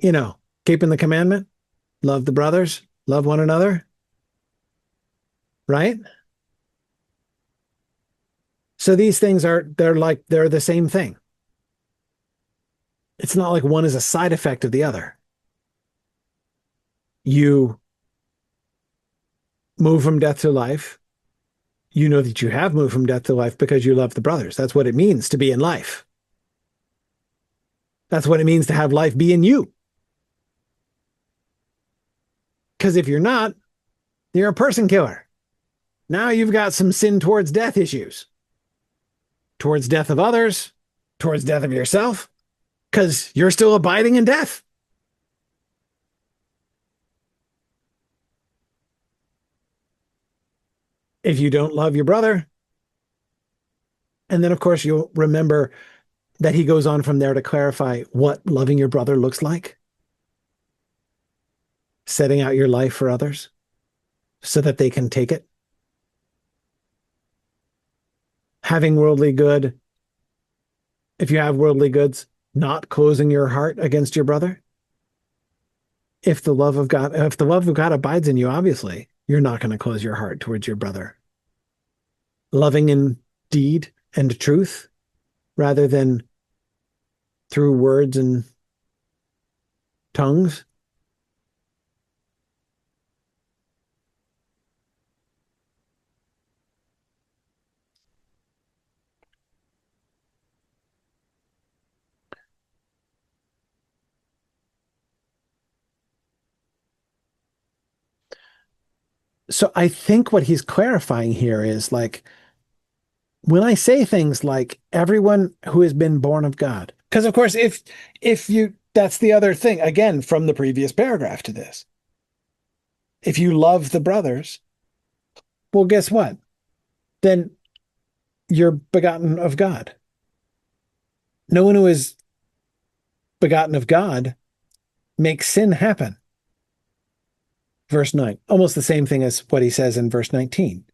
Keeping the commandment, love the brothers, love one another, right? So these things they're the same thing. It's not like one is a side effect of the other. You move from death to life. You know that you have moved from death to life because you love the brothers. That's what it means to be in life. That's what it means to have life be in you. Because if you're not, you're a person killer. Now you've got some sin towards death issues. Towards death of others, towards death of yourself, because you're still abiding in death. If you don't love your brother, and then of course you'll remember that he goes on from there to clarify what loving your brother looks like. Setting out your life for others so that they can take it. Having worldly good, if you have worldly goods, not closing your heart against your brother. If the love of God abides in you, obviously, you're not going to close your heart towards your brother. Loving in deed and truth rather than through words and tongues. So I think what he's clarifying here is like, when I say things like everyone who has been born of God, because of course, if you That's the other thing, again, from the previous paragraph to this. If you love the brothers, well, guess what? Then you're begotten of God. No one who is begotten of God makes sin happen. Verse 9, almost the same thing as what he says in verse 19,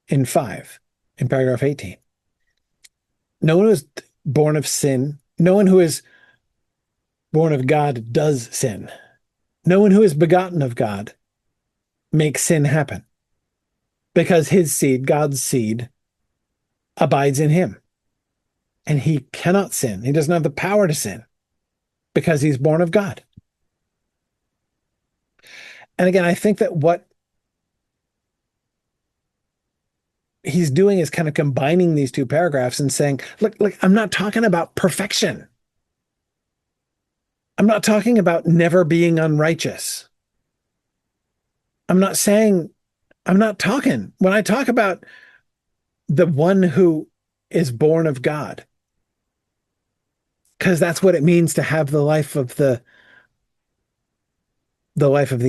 in 5, in paragraph 18. No one who is born of sin, no one who is born of God does sin. No one who is begotten of God makes sin happen because his seed, God's seed, abides in him. And he cannot sin. He doesn't have the power to sin because he's born of God. And again, I think that what he's doing is kind of combining these two paragraphs and saying, look, I'm not talking about perfection. I'm not talking about never being unrighteous. I'm not saying, I'm not talking, when I talk about the one who is born of God, because that's what it means to have the life of the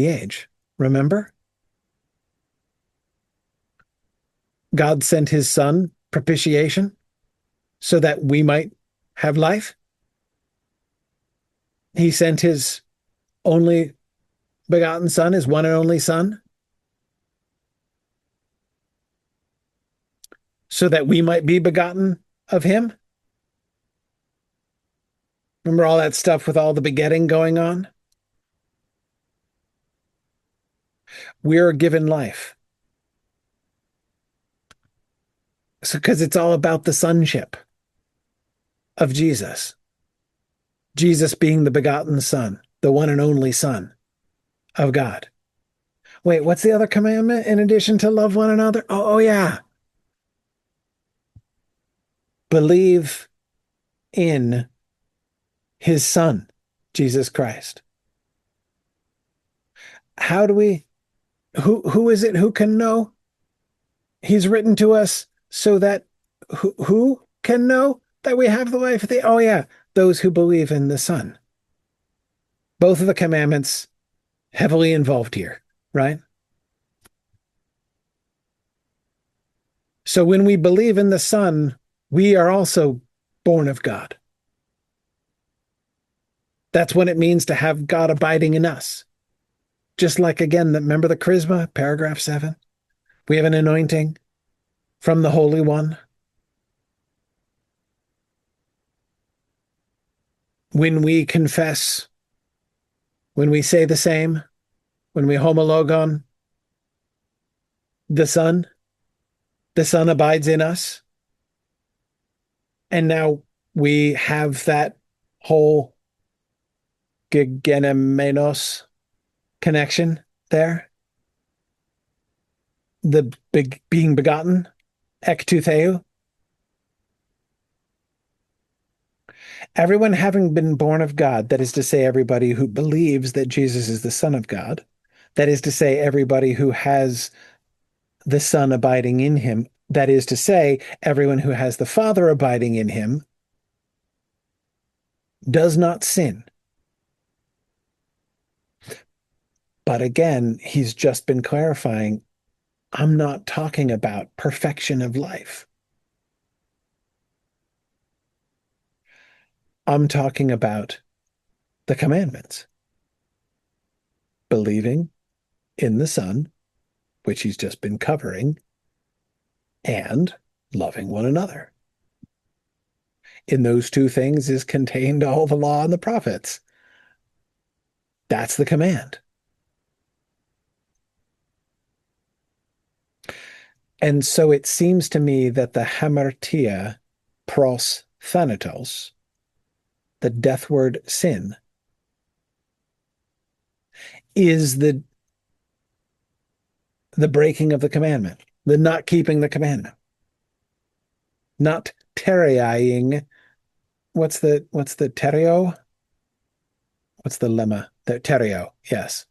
age. Remember? God sent his son, propitiation, so that we might have life. He sent his only begotten son, his one and only son, so that we might be begotten of him. Remember all that stuff with all the begetting going on? We're given life. So, because it's all about the sonship of Jesus. Jesus being the begotten son, the one and only son of God. Wait, what's the other commandment in addition to love one another? Oh yeah. Believe in his son, Jesus Christ. How do we, who is it who can know? He's written to us so that who can know that we have the life of the, oh yeah, those who believe in the son. Both of the commandments heavily involved here, right? So when we believe in the son, we are also born of God. That's what it means to have God abiding in us. Just like, again, remember the charisma, paragraph 7? We have an anointing from the Holy One. When we confess, when we say the same, when we homologon the Son abides in us. And now we have that whole gegenemenos connection there. The being begotten, ektutheu. Everyone having been born of God, that is to say, everybody who believes that Jesus is the Son of God, that is to say, everybody who has the Son abiding in him, that is to say, everyone who has the Father abiding in him, does not sin. But again, he's just been clarifying, I'm not talking about perfection of life. I'm talking about the commandments. Believing in the Son, which he's just been covering, and loving one another. In those two things is contained all the law and the prophets. That's the command. And so it seems to me that the hamartia pros thanatos, the deathward sin, is the breaking of the commandment, the not keeping the commandment, not terrying. What's the terrio? What's the lemma? The terrio, yes.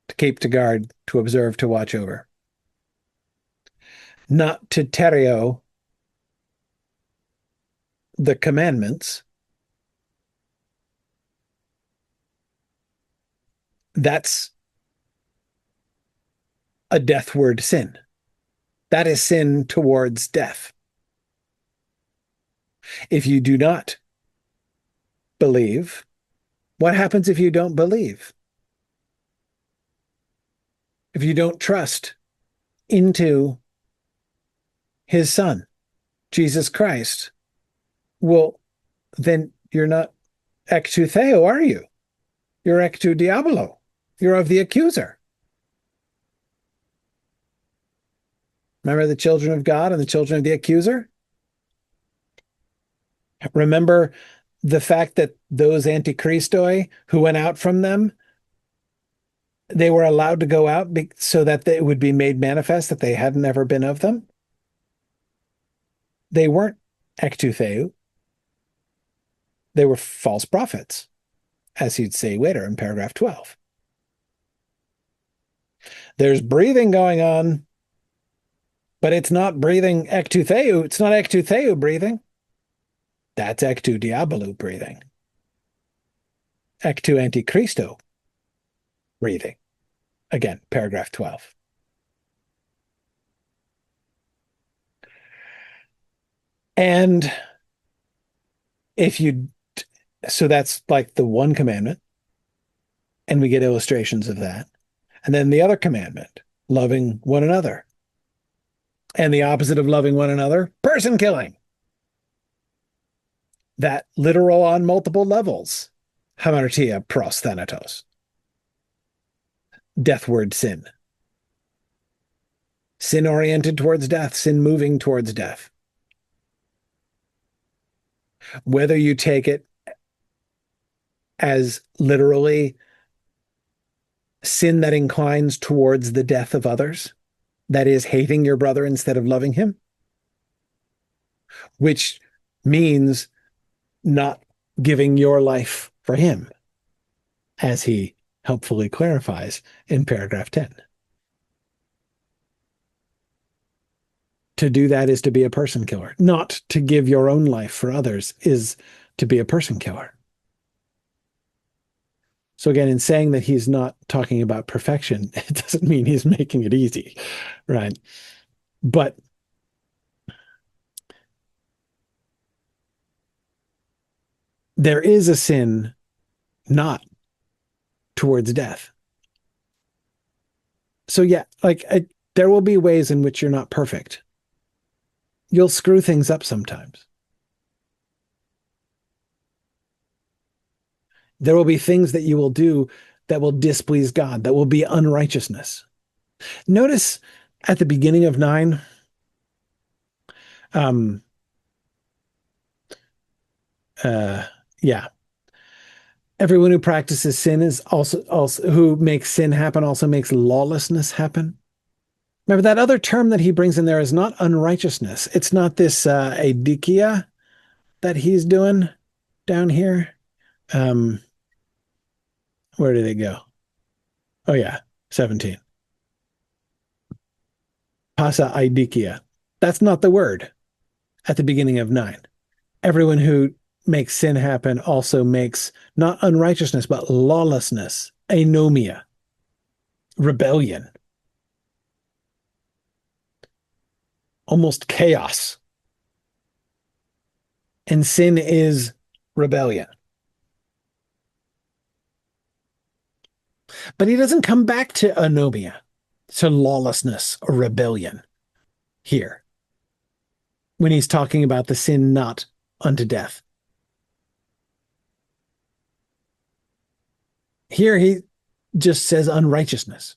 To keep, to guard, to observe, to watch over. Not to terrio the commandments, That's a deathward sin. That is sin towards death. If you do not believe, what happens if you don't believe? If you don't trust into his son, Jesus Christ, well, then you're not ec to Theo, are you? You're ec to Diabolo. You're of the accuser. Remember the children of God and the children of the accuser? Remember the fact that those antichristoi who went out from them, they were allowed to go out so that it would be made manifest that they hadn't ever been of them? They weren't ectutheu. They were false prophets, as he'd say later in paragraph 12. There's breathing going on, but it's not breathing ectutheu. It's not ectutheu breathing. That's ectu diabolu breathing. Ectu antichristo breathing. Again, paragraph 12. And so that's like the one commandment, and we get illustrations of that. And then the other commandment, loving one another. And the opposite of loving one another, person killing. That literal on multiple levels. Hamartia pros thanatos. Deathward sin. Sin oriented towards death, sin moving towards death. Whether you take it as literally sin that inclines towards the death of others, that is, hating your brother instead of loving him, which means not giving your life for him, as he helpfully clarifies in paragraph 10. To do that is to be a person killer. Not to give your own life for others is to be a person killer. So again, in saying that he's not talking about perfection, it doesn't mean he's making it easy, right? But there is a sin not towards death. So yeah, there will be ways in which you're not perfect. You'll screw things up sometimes. There will be things that you will do that will displease God, that will be unrighteousness. Notice at the beginning of 9, yeah. Everyone who practices sin is also who makes sin happen also makes lawlessness happen. Remember that other term that he brings in there is not unrighteousness. It's not this adikia that he's doing down here. Where did it go? Oh yeah, 17. Pasa aidikia. That's not the word at the beginning of 9. Everyone who makes sin happen also makes not unrighteousness, but lawlessness, anomia, rebellion, almost chaos. And sin is rebellion. But he doesn't come back to anomia, to lawlessness or rebellion here when he's talking about the sin not unto death. Here he just says unrighteousness.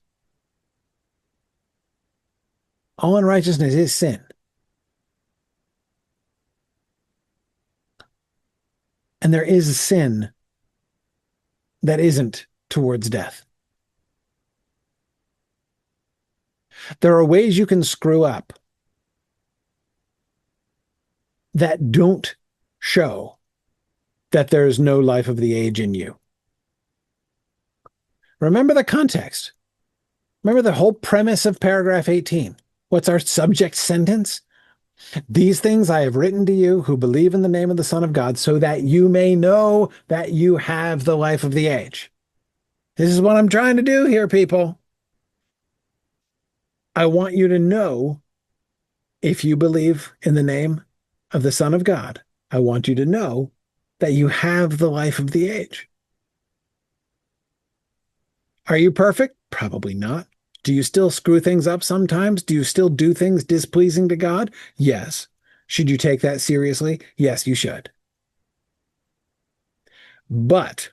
All unrighteousness is sin. And there is a sin that isn't towards death. There are ways you can screw up that don't show that there is no life of the age in you. Remember the context. Remember the whole premise of paragraph 18. What's our subject sentence? These things I have written to you who believe in the name of the Son of God, so that you may know that you have the life of the age. This is what I'm trying to do here, people. I want you to know if you believe in the name of the Son of God, I want you to know that you have the life of the age. Are you perfect? Probably not. Do you still screw things up sometimes? Do you still do things displeasing to God? Yes. Should you take that seriously? Yes, you should. But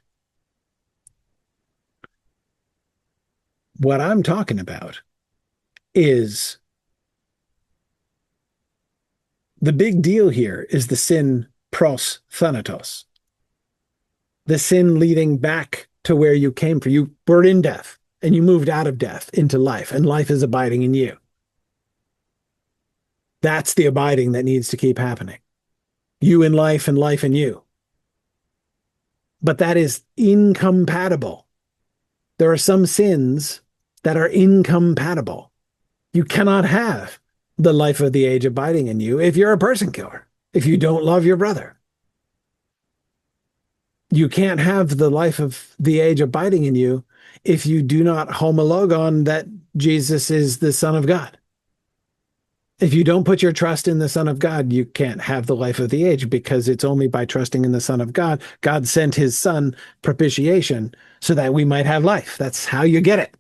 what I'm talking about is the big deal here is the sin pros thanatos, the sin leading back to where you came from. You were in death and you moved out of death into life, and life is abiding in you. That's the abiding that needs to keep happening. You in life and life in you. But that is incompatible. There are some sins that are incompatible. You cannot have the life of the age abiding in you if you're a person killer, if you don't love your brother. You can't have the life of the age abiding in you if you do not homologon that Jesus is the Son of God. If you don't put your trust in the Son of God, you can't have the life of the age, because it's only by trusting in the Son of God. God sent his Son propitiation so that we might have life. That's how you get it,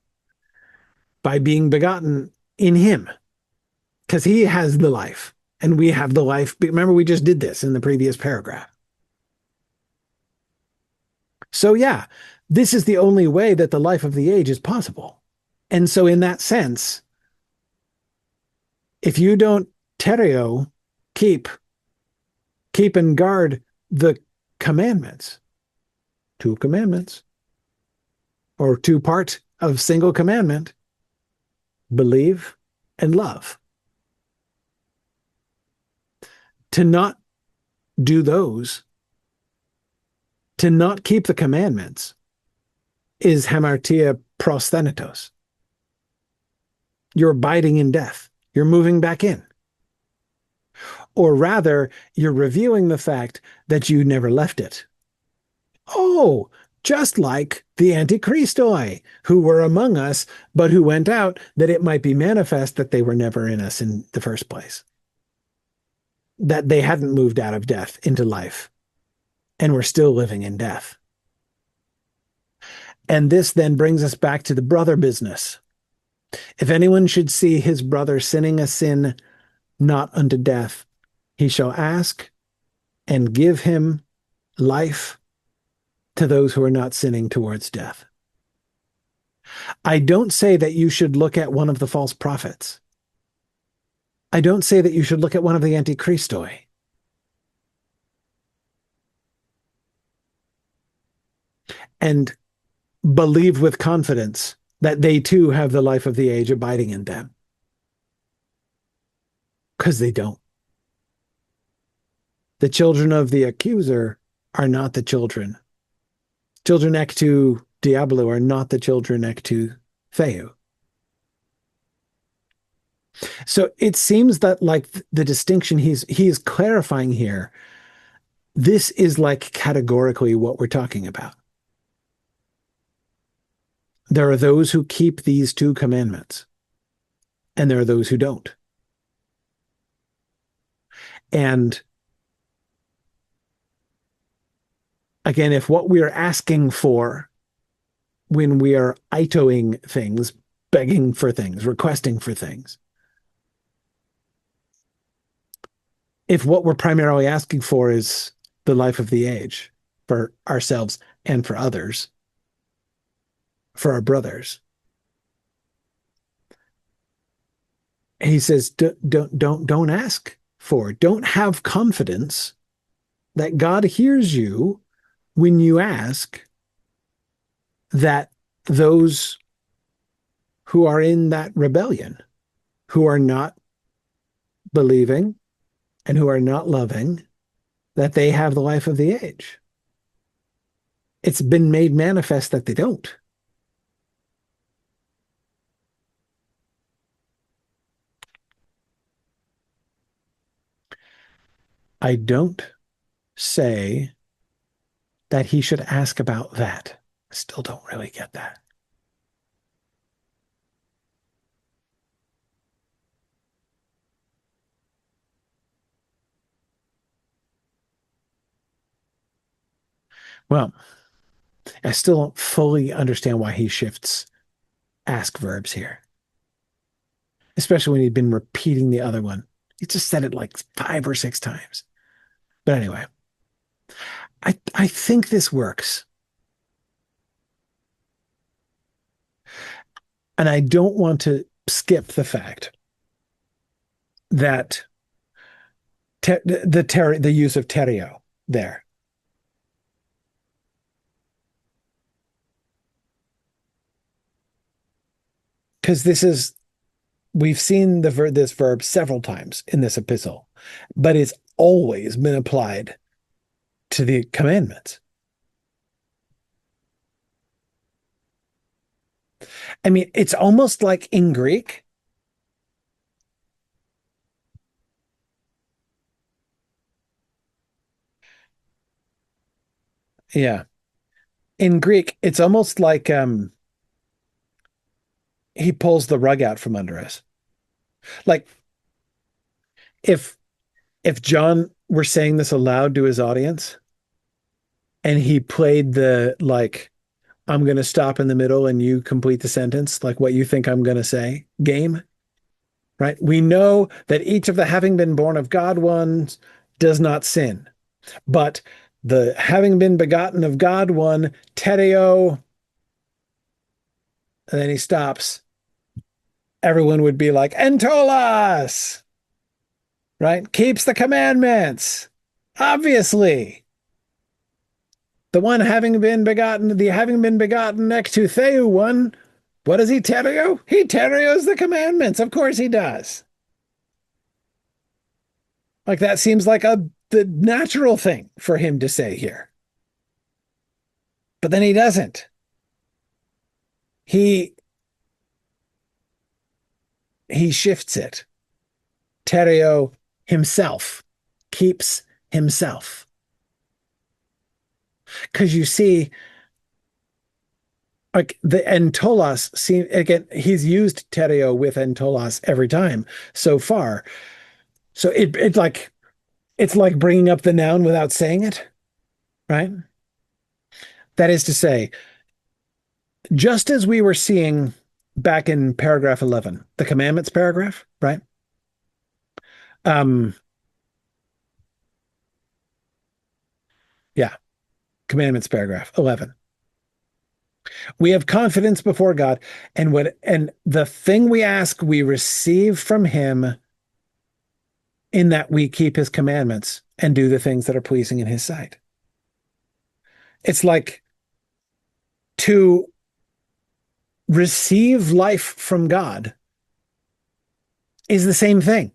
by being begotten in him, because he has the life and we have the life. Remember, we just did this in the previous paragraph. So yeah, this is the only way that the life of the age is possible. And so in that sense, if you don't tereo, keep and guard the commandments, two commandments, or two part of single commandment, believe and love. To not do those, to not keep the commandments, is hamartia prosthenitos. You're abiding in death. You're moving back in. Or rather, you're reviewing the fact that you never left it. Oh, just like the Antichristoi, who were among us, but who went out, that it might be manifest that they were never in us in the first place, that they hadn't moved out of death into life and were still living in death. And this then brings us back to the brother business. If anyone should see his brother sinning a sin not unto death, he shall ask and give him life to those who are not sinning towards death. I don't say that you should look at one of the false prophets. I don't say that you should look at one of the Antichristoi. And believe with confidence that they too have the life of the age abiding in them. Because they don't. The children of the accuser are not the children. Children ectu diablo are not the children ectu theou. So it seems that, like, the distinction he is clarifying here, this is like categorically what we're talking about. There are those who keep these two commandments, and there are those who don't. And again, if what we are asking for when we are itoing things, begging for things, requesting for things, if what we're primarily asking for is the life of the age for ourselves and for others, for our brothers, he says, don't ask for it. Don't have confidence that God hears you when you ask that those who are in that rebellion, who are not believing and who are not loving, that they have the life of the age. It's been made manifest that they don't. I don't say that he should ask about that. I still don't really get that. Well, I still don't fully understand why he shifts ask verbs here, especially when he'd been repeating the other one. He just said it like 5 or 6 times. But anyway, I think this works. And I don't want to skip the fact that the use of terio there, because we've seen this verb several times in this epistle, but it's always been applied to the commandments. I mean, it's almost like in Greek. Yeah. In Greek, it's almost like he pulls the rug out from under us. Like if John were saying this aloud to his audience and he played the like I'm going to stop in the middle and you complete the sentence like what you think I'm going to say game, right? We know that each of the having been born of God ones does not sin, but the having been begotten of God one, tereo, and then he stops. Everyone would be like, entolas, right? Keeps the commandments. Obviously. The one having been begotten next to Theu one, what does he tereo? He tereos the commandments. Of course he does. Like that seems like the natural thing for him to say here. But then he doesn't. He he shifts it. Tereo himself keeps himself. Because you see, like the entolas seem again, he's used tereo with entolas every time so far. So it like it's like bringing up the noun without saying it, right? That is to say, just as we were seeing back in paragraph 11, the commandments paragraph, right? Um, yeah, commandments paragraph 11. We have confidence before God, and the thing we ask, we receive from him in that we keep his commandments and do the things that are pleasing in his sight. It's like to receive life from God is the same thing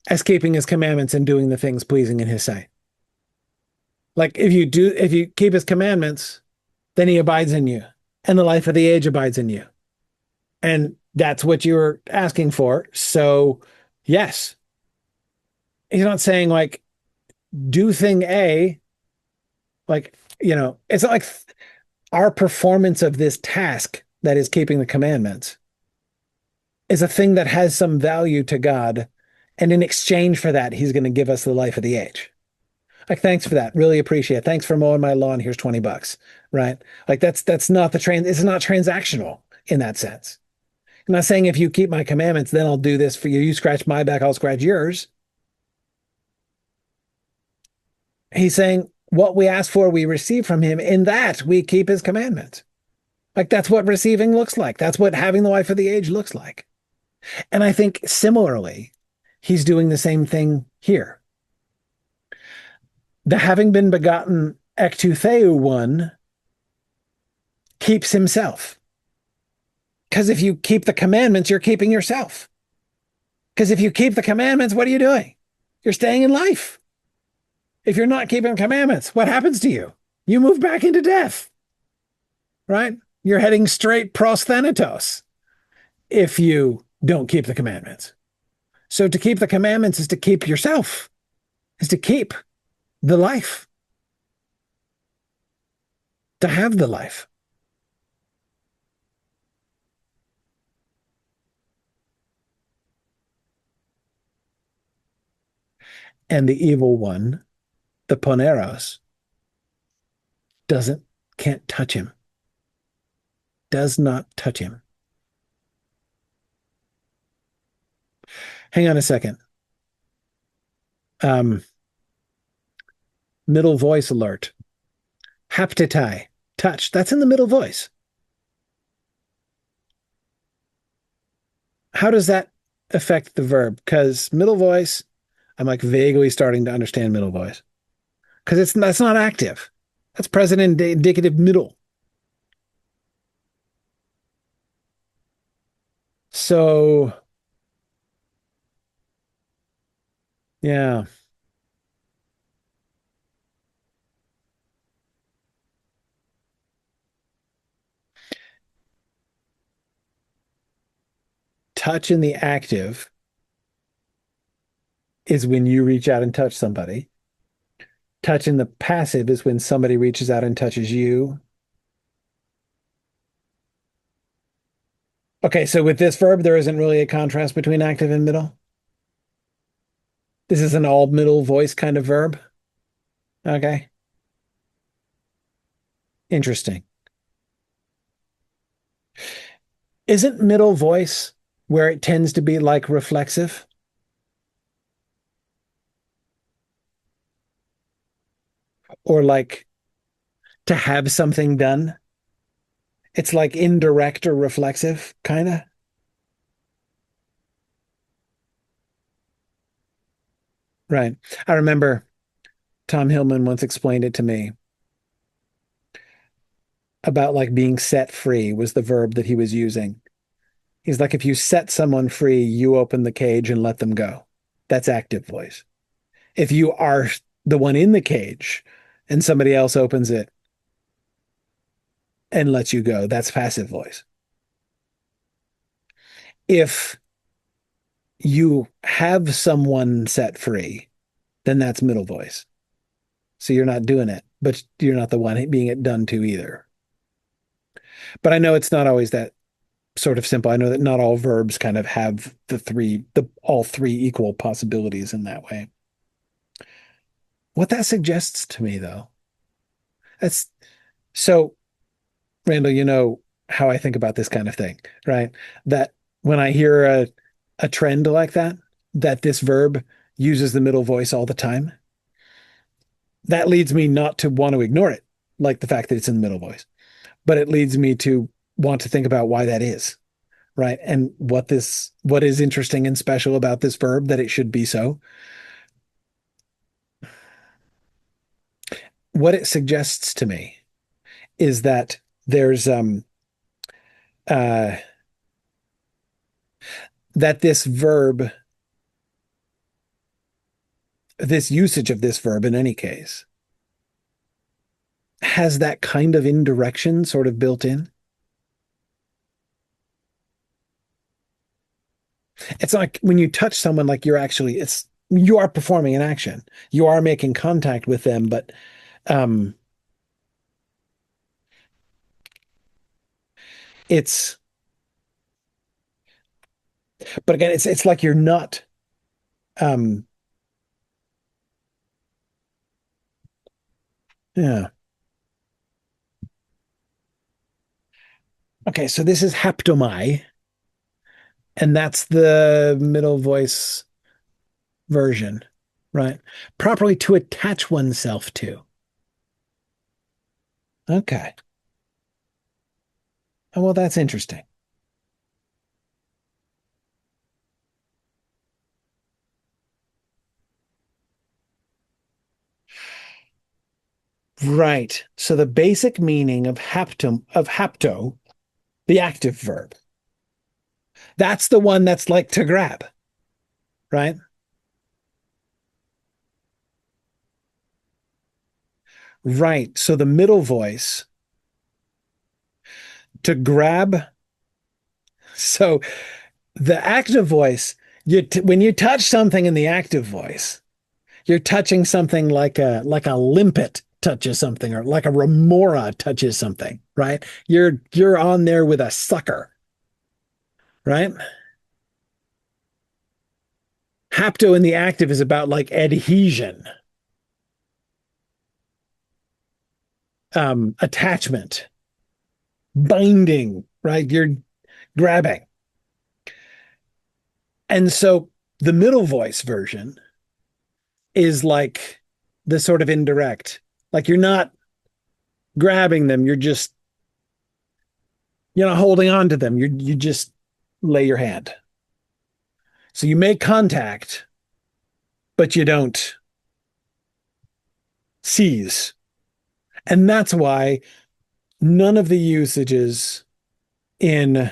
as keeping his commandments and doing the things pleasing in his sight. Like if you keep his commandments, then he abides in you and the life of the age abides in you. And that's what you're asking for. So, yes, he's not saying like do thing A, like, it's not like our performance of this task that is keeping the commandments is a thing that has some value to God. And in exchange for that, he's going to give us the life of the age. Like, thanks for that. Really appreciate it. Thanks for mowing my lawn. Here's $20, right? Like that's not it's not transactional in that sense. I'm not saying if you keep my commandments, then I'll do this for you. You scratch my back, I'll scratch yours. He's saying what we ask for, we receive from him. In that we keep his commandments. Like that's what receiving looks like. That's what having the life of the age looks like. And I think similarly, he's doing the same thing here. The having been begotten ektutheu one keeps himself. Because if you keep the commandments, you're keeping yourself. Because if you keep the commandments, what are you doing? You're staying in life. If you're not keeping commandments, what happens to you? You move back into death, right? You're heading straight prosthenitos if you don't keep the commandments. So to keep the commandments is to keep yourself, is to keep the life, to have the life. And the evil one, the Poneros, doesn't can't touch him. Does not touch him. Hang on a second. Um, Middle voice alert. Haptitai. Touch. That's in the middle voice. How does that affect the verb? Because middle voice, I'm like vaguely starting to understand middle voice. Because that's not active. That's present indicative middle. So yeah, touch in the active is when you reach out and touch somebody. Touch in the passive is when somebody reaches out and touches you. Okay, so with this verb, there isn't really a contrast between active and middle. This is an all middle voice kind of verb. Okay, interesting. Isn't middle voice where it tends to be like reflexive or like to have something done? It's like indirect or reflexive, kind of. Right. I remember Tom Hillman once explained it to me about like being set free was the verb that he was using. He's like, if you set someone free, you open the cage and let them go. That's active voice. If you are the one in the cage and somebody else opens it and lets you go, that's passive voice. If you have someone set free, then that's middle voice. So you're not doing it, but you're not the one being it done to either. But I know it's not always that sort of simple. I know that not all verbs kind of have the all three equal possibilities in that way. What that suggests to me, though, that's so, Randall, you know how I think about this kind of thing, right? That when I hear a trend like that, that this verb uses the middle voice all the time, that leads me not to want to ignore it, like the fact that it's in the middle voice, but it leads me to want to think about why that is, right? And what is interesting and special about this verb that it should be so. What it suggests to me is that there's uh that this verb, this usage of this verb in any case, has that kind of indirection sort of built in. It's like when you touch someone, like you are performing an action. You are making contact with them, but um it's but again, it's like you're not um yeah. Okay, so this is haptomai, and that's the middle voice version, right? Properly to attach oneself to. Okay. Oh, well, that's interesting. Right. So the basic meaning of hapto, the active verb, that's the one that's like to grab, right? Right. So the middle voice to grab. So the active voice, when you touch something in the active voice, you're touching something like a limpet touches something or like a remora touches something, right? You're on there with a sucker, right? Hapto in the active is about like adhesion, attachment, binding, right? You're grabbing. And so the middle voice version is like the sort of indirect, like you're not grabbing them, you're not holding on to them. You just lay your hand. So you make contact, but you don't seize. And that's why none of the usages in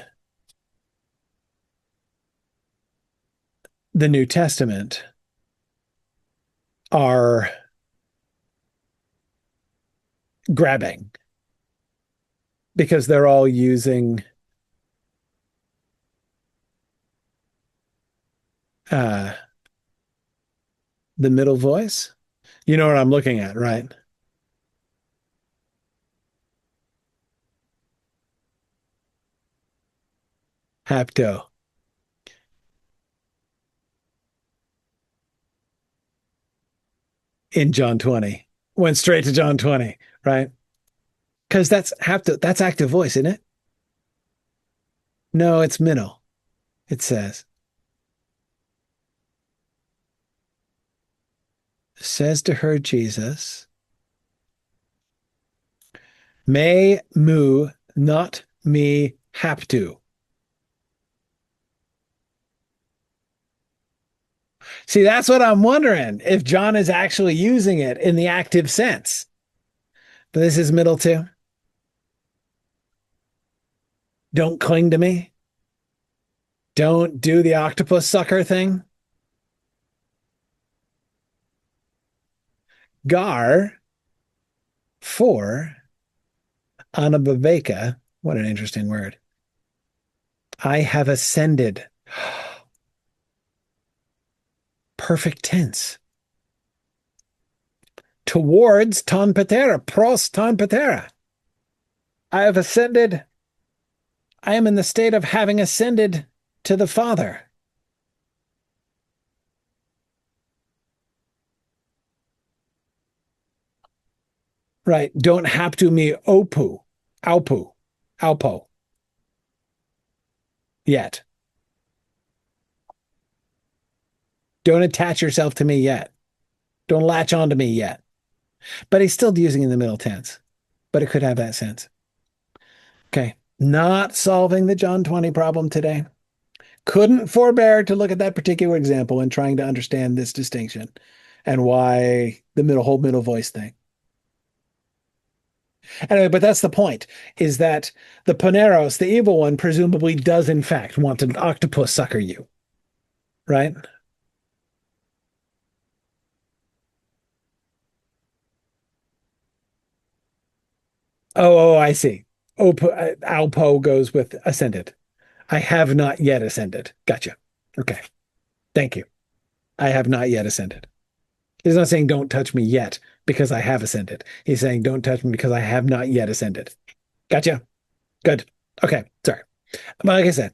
the New Testament are grabbing because they're all using uh, the middle voice. You know what I'm looking at, right? Hapto in John 20. Went straight to John 20, right? Because that's active voice, isn't it? No, it's middle. It says to her Jesus, me mu not me haptu. See, that's what I'm wondering if John is actually using it in the active sense. But this is middle too. Don't cling to me. Don't do the octopus sucker thing. Gar for Anabaveka. What an interesting word. I have ascended. Perfect tense. Towards ton patera, pros ton patera. I have ascended. I am in the state of having ascended to the Father. Right. Don't have to me opu, alpu, alpo yet. Don't attach yourself to me yet. Don't latch onto me yet. But he's still using in the middle tense, but it could have that sense. Okay. Not solving the John 20 problem today. Couldn't forbear to look at that particular example and trying to understand this distinction and why the whole middle voice thing. Anyway, but that's the point, is that the Poneros, the evil one, presumably does in fact want an octopus sucker you, right? I see. Alpo goes with ascended. I have not yet ascended. Gotcha. Okay. Thank you. I have not yet ascended. He's not saying don't touch me yet because I have ascended. He's saying don't touch me because I have not yet ascended. Gotcha. Good. Okay. Sorry. But like I said,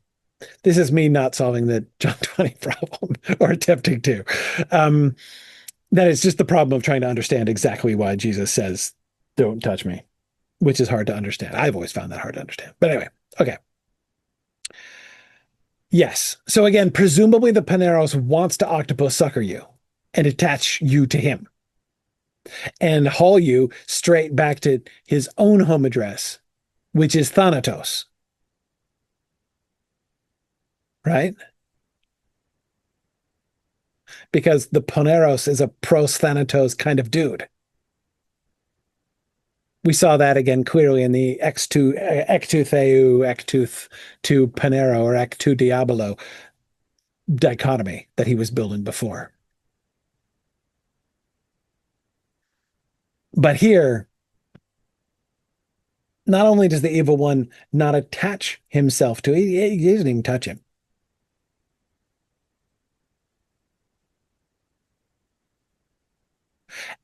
this is me not solving the John 20 problem or attempting to. Um, that is just the problem of trying to understand exactly why Jesus says, don't touch me, which is hard to understand. I've always found that hard to understand. But anyway, okay. Yes. So again, presumably the Paneros wants to octopus sucker you and attach you to him and haul you straight back to his own home address, which is Thanatos, right? Because the Poneros is a pros Thanatos kind of dude. We saw that again clearly in the X2, Ectu Theu, Ectu to Panero or Ectu Diabolo dichotomy that he was building before. But here, not only does the evil one not attach himself to it, he doesn't even touch him.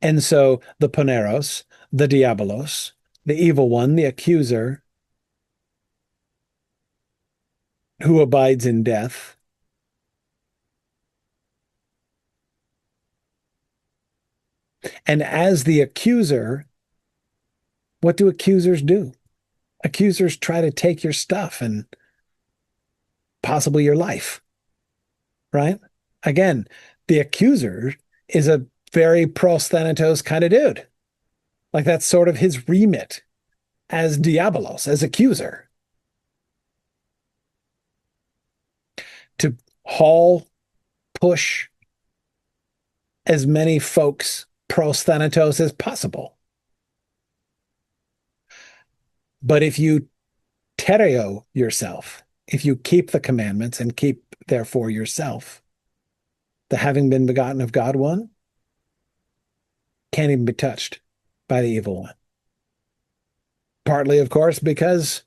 And so the Poneros, the Diabolos, the evil one, the accuser, who abides in death, And as the accuser, what do accusers do? Accusers try to take your stuff and possibly your life, right? Again, the accuser is a very prosthenitos kind of dude. Like that's sort of his remit as Diabolos, as accuser, to haul, push as many folks prosthenitos as possible. But if you tereo yourself, if you keep the commandments and keep therefore yourself, the having been begotten of God one can't even be touched by the evil one. Partly, of course, because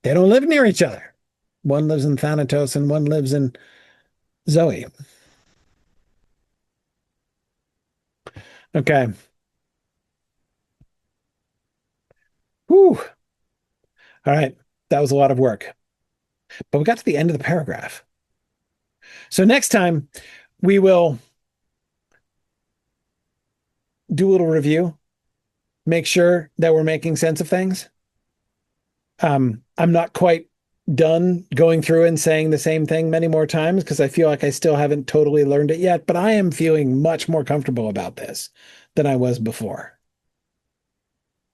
they don't live near each other. One lives in Thanatos and one lives in Zoe. Okay. Whew. All right. That was a lot of work. But we got to the end of the paragraph. So next time we will do a little review, make sure that we're making sense of things. I'm not quite done going through and saying the same thing many more times because I feel like I still haven't totally learned it yet, but I am feeling much more comfortable about this than I was before.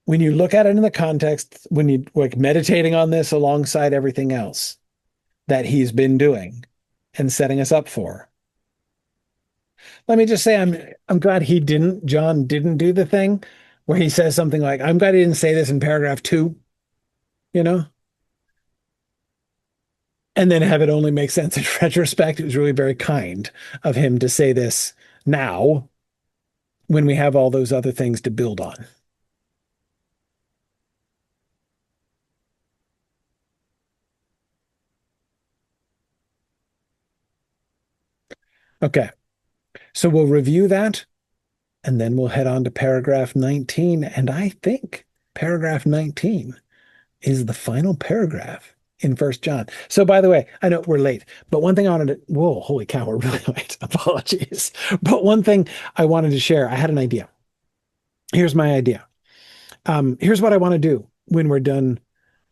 When you look at it in the context, when you like meditating on this alongside everything else that he's been doing and setting us up for. Let me just say I'm glad John didn't do the thing where he says something like, I'm glad he didn't say this in paragraph 2, you know? And then have it only make sense in retrospect. It was really very kind of him to say this now when we have all those other things to build on. Okay, so we'll review that and then we'll head on to paragraph 19. And I think paragraph 19 is the final paragraph in First John. So, by the way, I know we're late, but one thing I wanted to, whoa, holy cow, we're really late. Apologies. But one thing I wanted to share, I had an idea. Here's my idea. Here's what I want to do when we're done,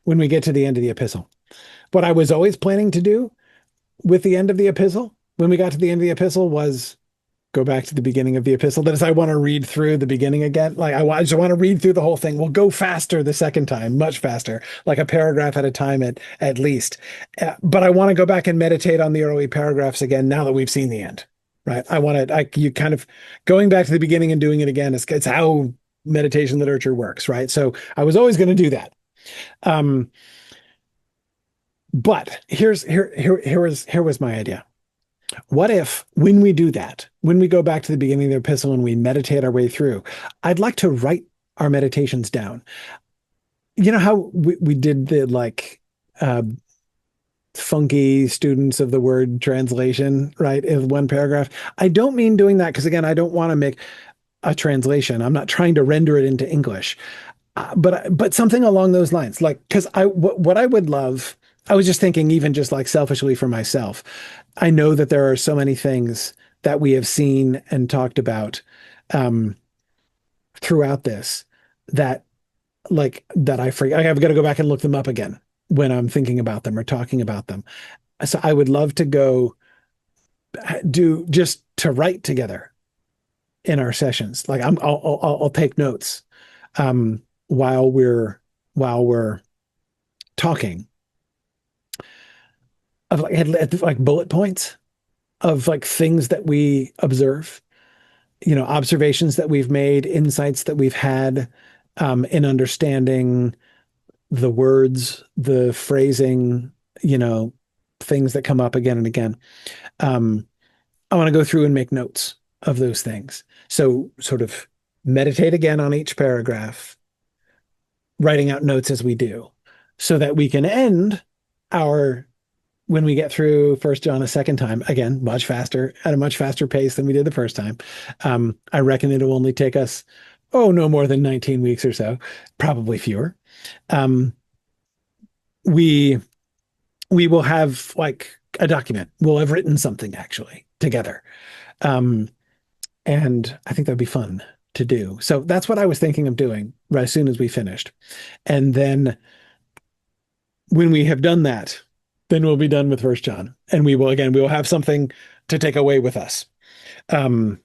when we get to the end of the epistle. What I was always planning to do with the end of the epistle, when we got to the end of the epistle, was go back to the beginning of the epistle. That is, I want to read through the beginning again. Like I just want to read through the whole thing. We'll go faster the second time, much faster, like a paragraph at a time at least. But I want to go back and meditate on the early paragraphs again now that we've seen the end. Right? I want to. You kind of going back to the beginning and doing it again. It's how meditation literature works, right? So I was always going to do that. But here was my idea. What if, when we do that, when we go back to the beginning of the epistle and we meditate our way through, I'd like to write our meditations down. You know how we did the like funky students of the word translation, right? In one paragraph. I don't mean doing that because, again, I don't want to make a translation. I'm not trying to render it into English. But something along those lines, like because what I would love, I was just thinking, even just like selfishly for myself, I know that there are so many things that we have seen and talked about um, throughout this that that I forget. I've got to go back and look them up again when I'm thinking about them or talking about them. So I would love to go do just to write together in our sessions. Like I'll take notes um, while we're talking of like bullet points of like things that we observe, observations that we've made, insights that we've had in understanding the words, the phrasing, things that come up again and again. Um, I want to go through and make notes of those things. So sort of meditate again on each paragraph, writing out notes as we do, so that we can end our when we get through First John a second time, again, much faster, at a much faster pace than we did the first time. I reckon it'll only take us, no more than 19 weeks or so, probably fewer. Um, we we will have like a document. We'll have written something actually together. Um, And I think that'd be fun to do. So that's what I was thinking of doing right as soon as we finished. And then when we have done that, then we'll be done with First John. And we will have something to take away with us, um,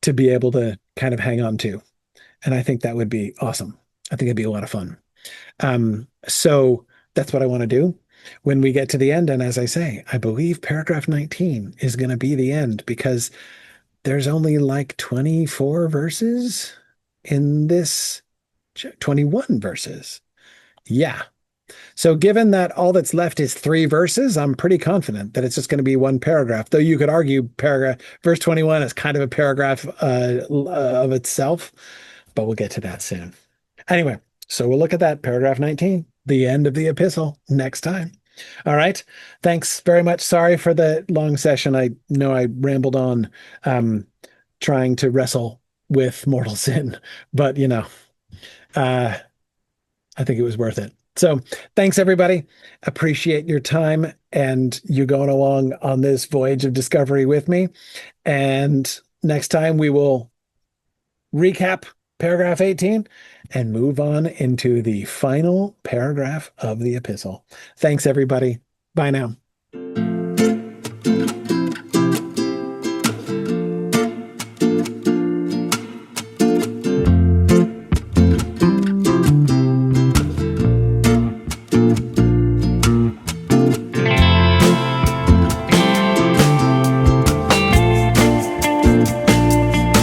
to be able to kind of hang on to. And I think that would be awesome. I think it'd be a lot of fun. So that's what I want to do when we get to the end. And as I say, I believe paragraph 19 is going to be the end because there's only like 24 verses in this, 21 verses. Yeah. So given that all that's left is 3 verses, I'm pretty confident that it's just going to be one paragraph. Though you could argue paragraph verse 21 is kind of a paragraph of itself, but we'll get to that soon. Anyway, so we'll look at that paragraph 19, the end of the epistle, next time. All right. Thanks very much. Sorry for the long session. I know I rambled on, um, trying to wrestle with mortal sin, but uh, I think it was worth it. So thanks, everybody. Appreciate your time and you going along on this voyage of discovery with me. And next time we will recap paragraph 18 and move on into the final paragraph of the epistle. Thanks, everybody. Bye now.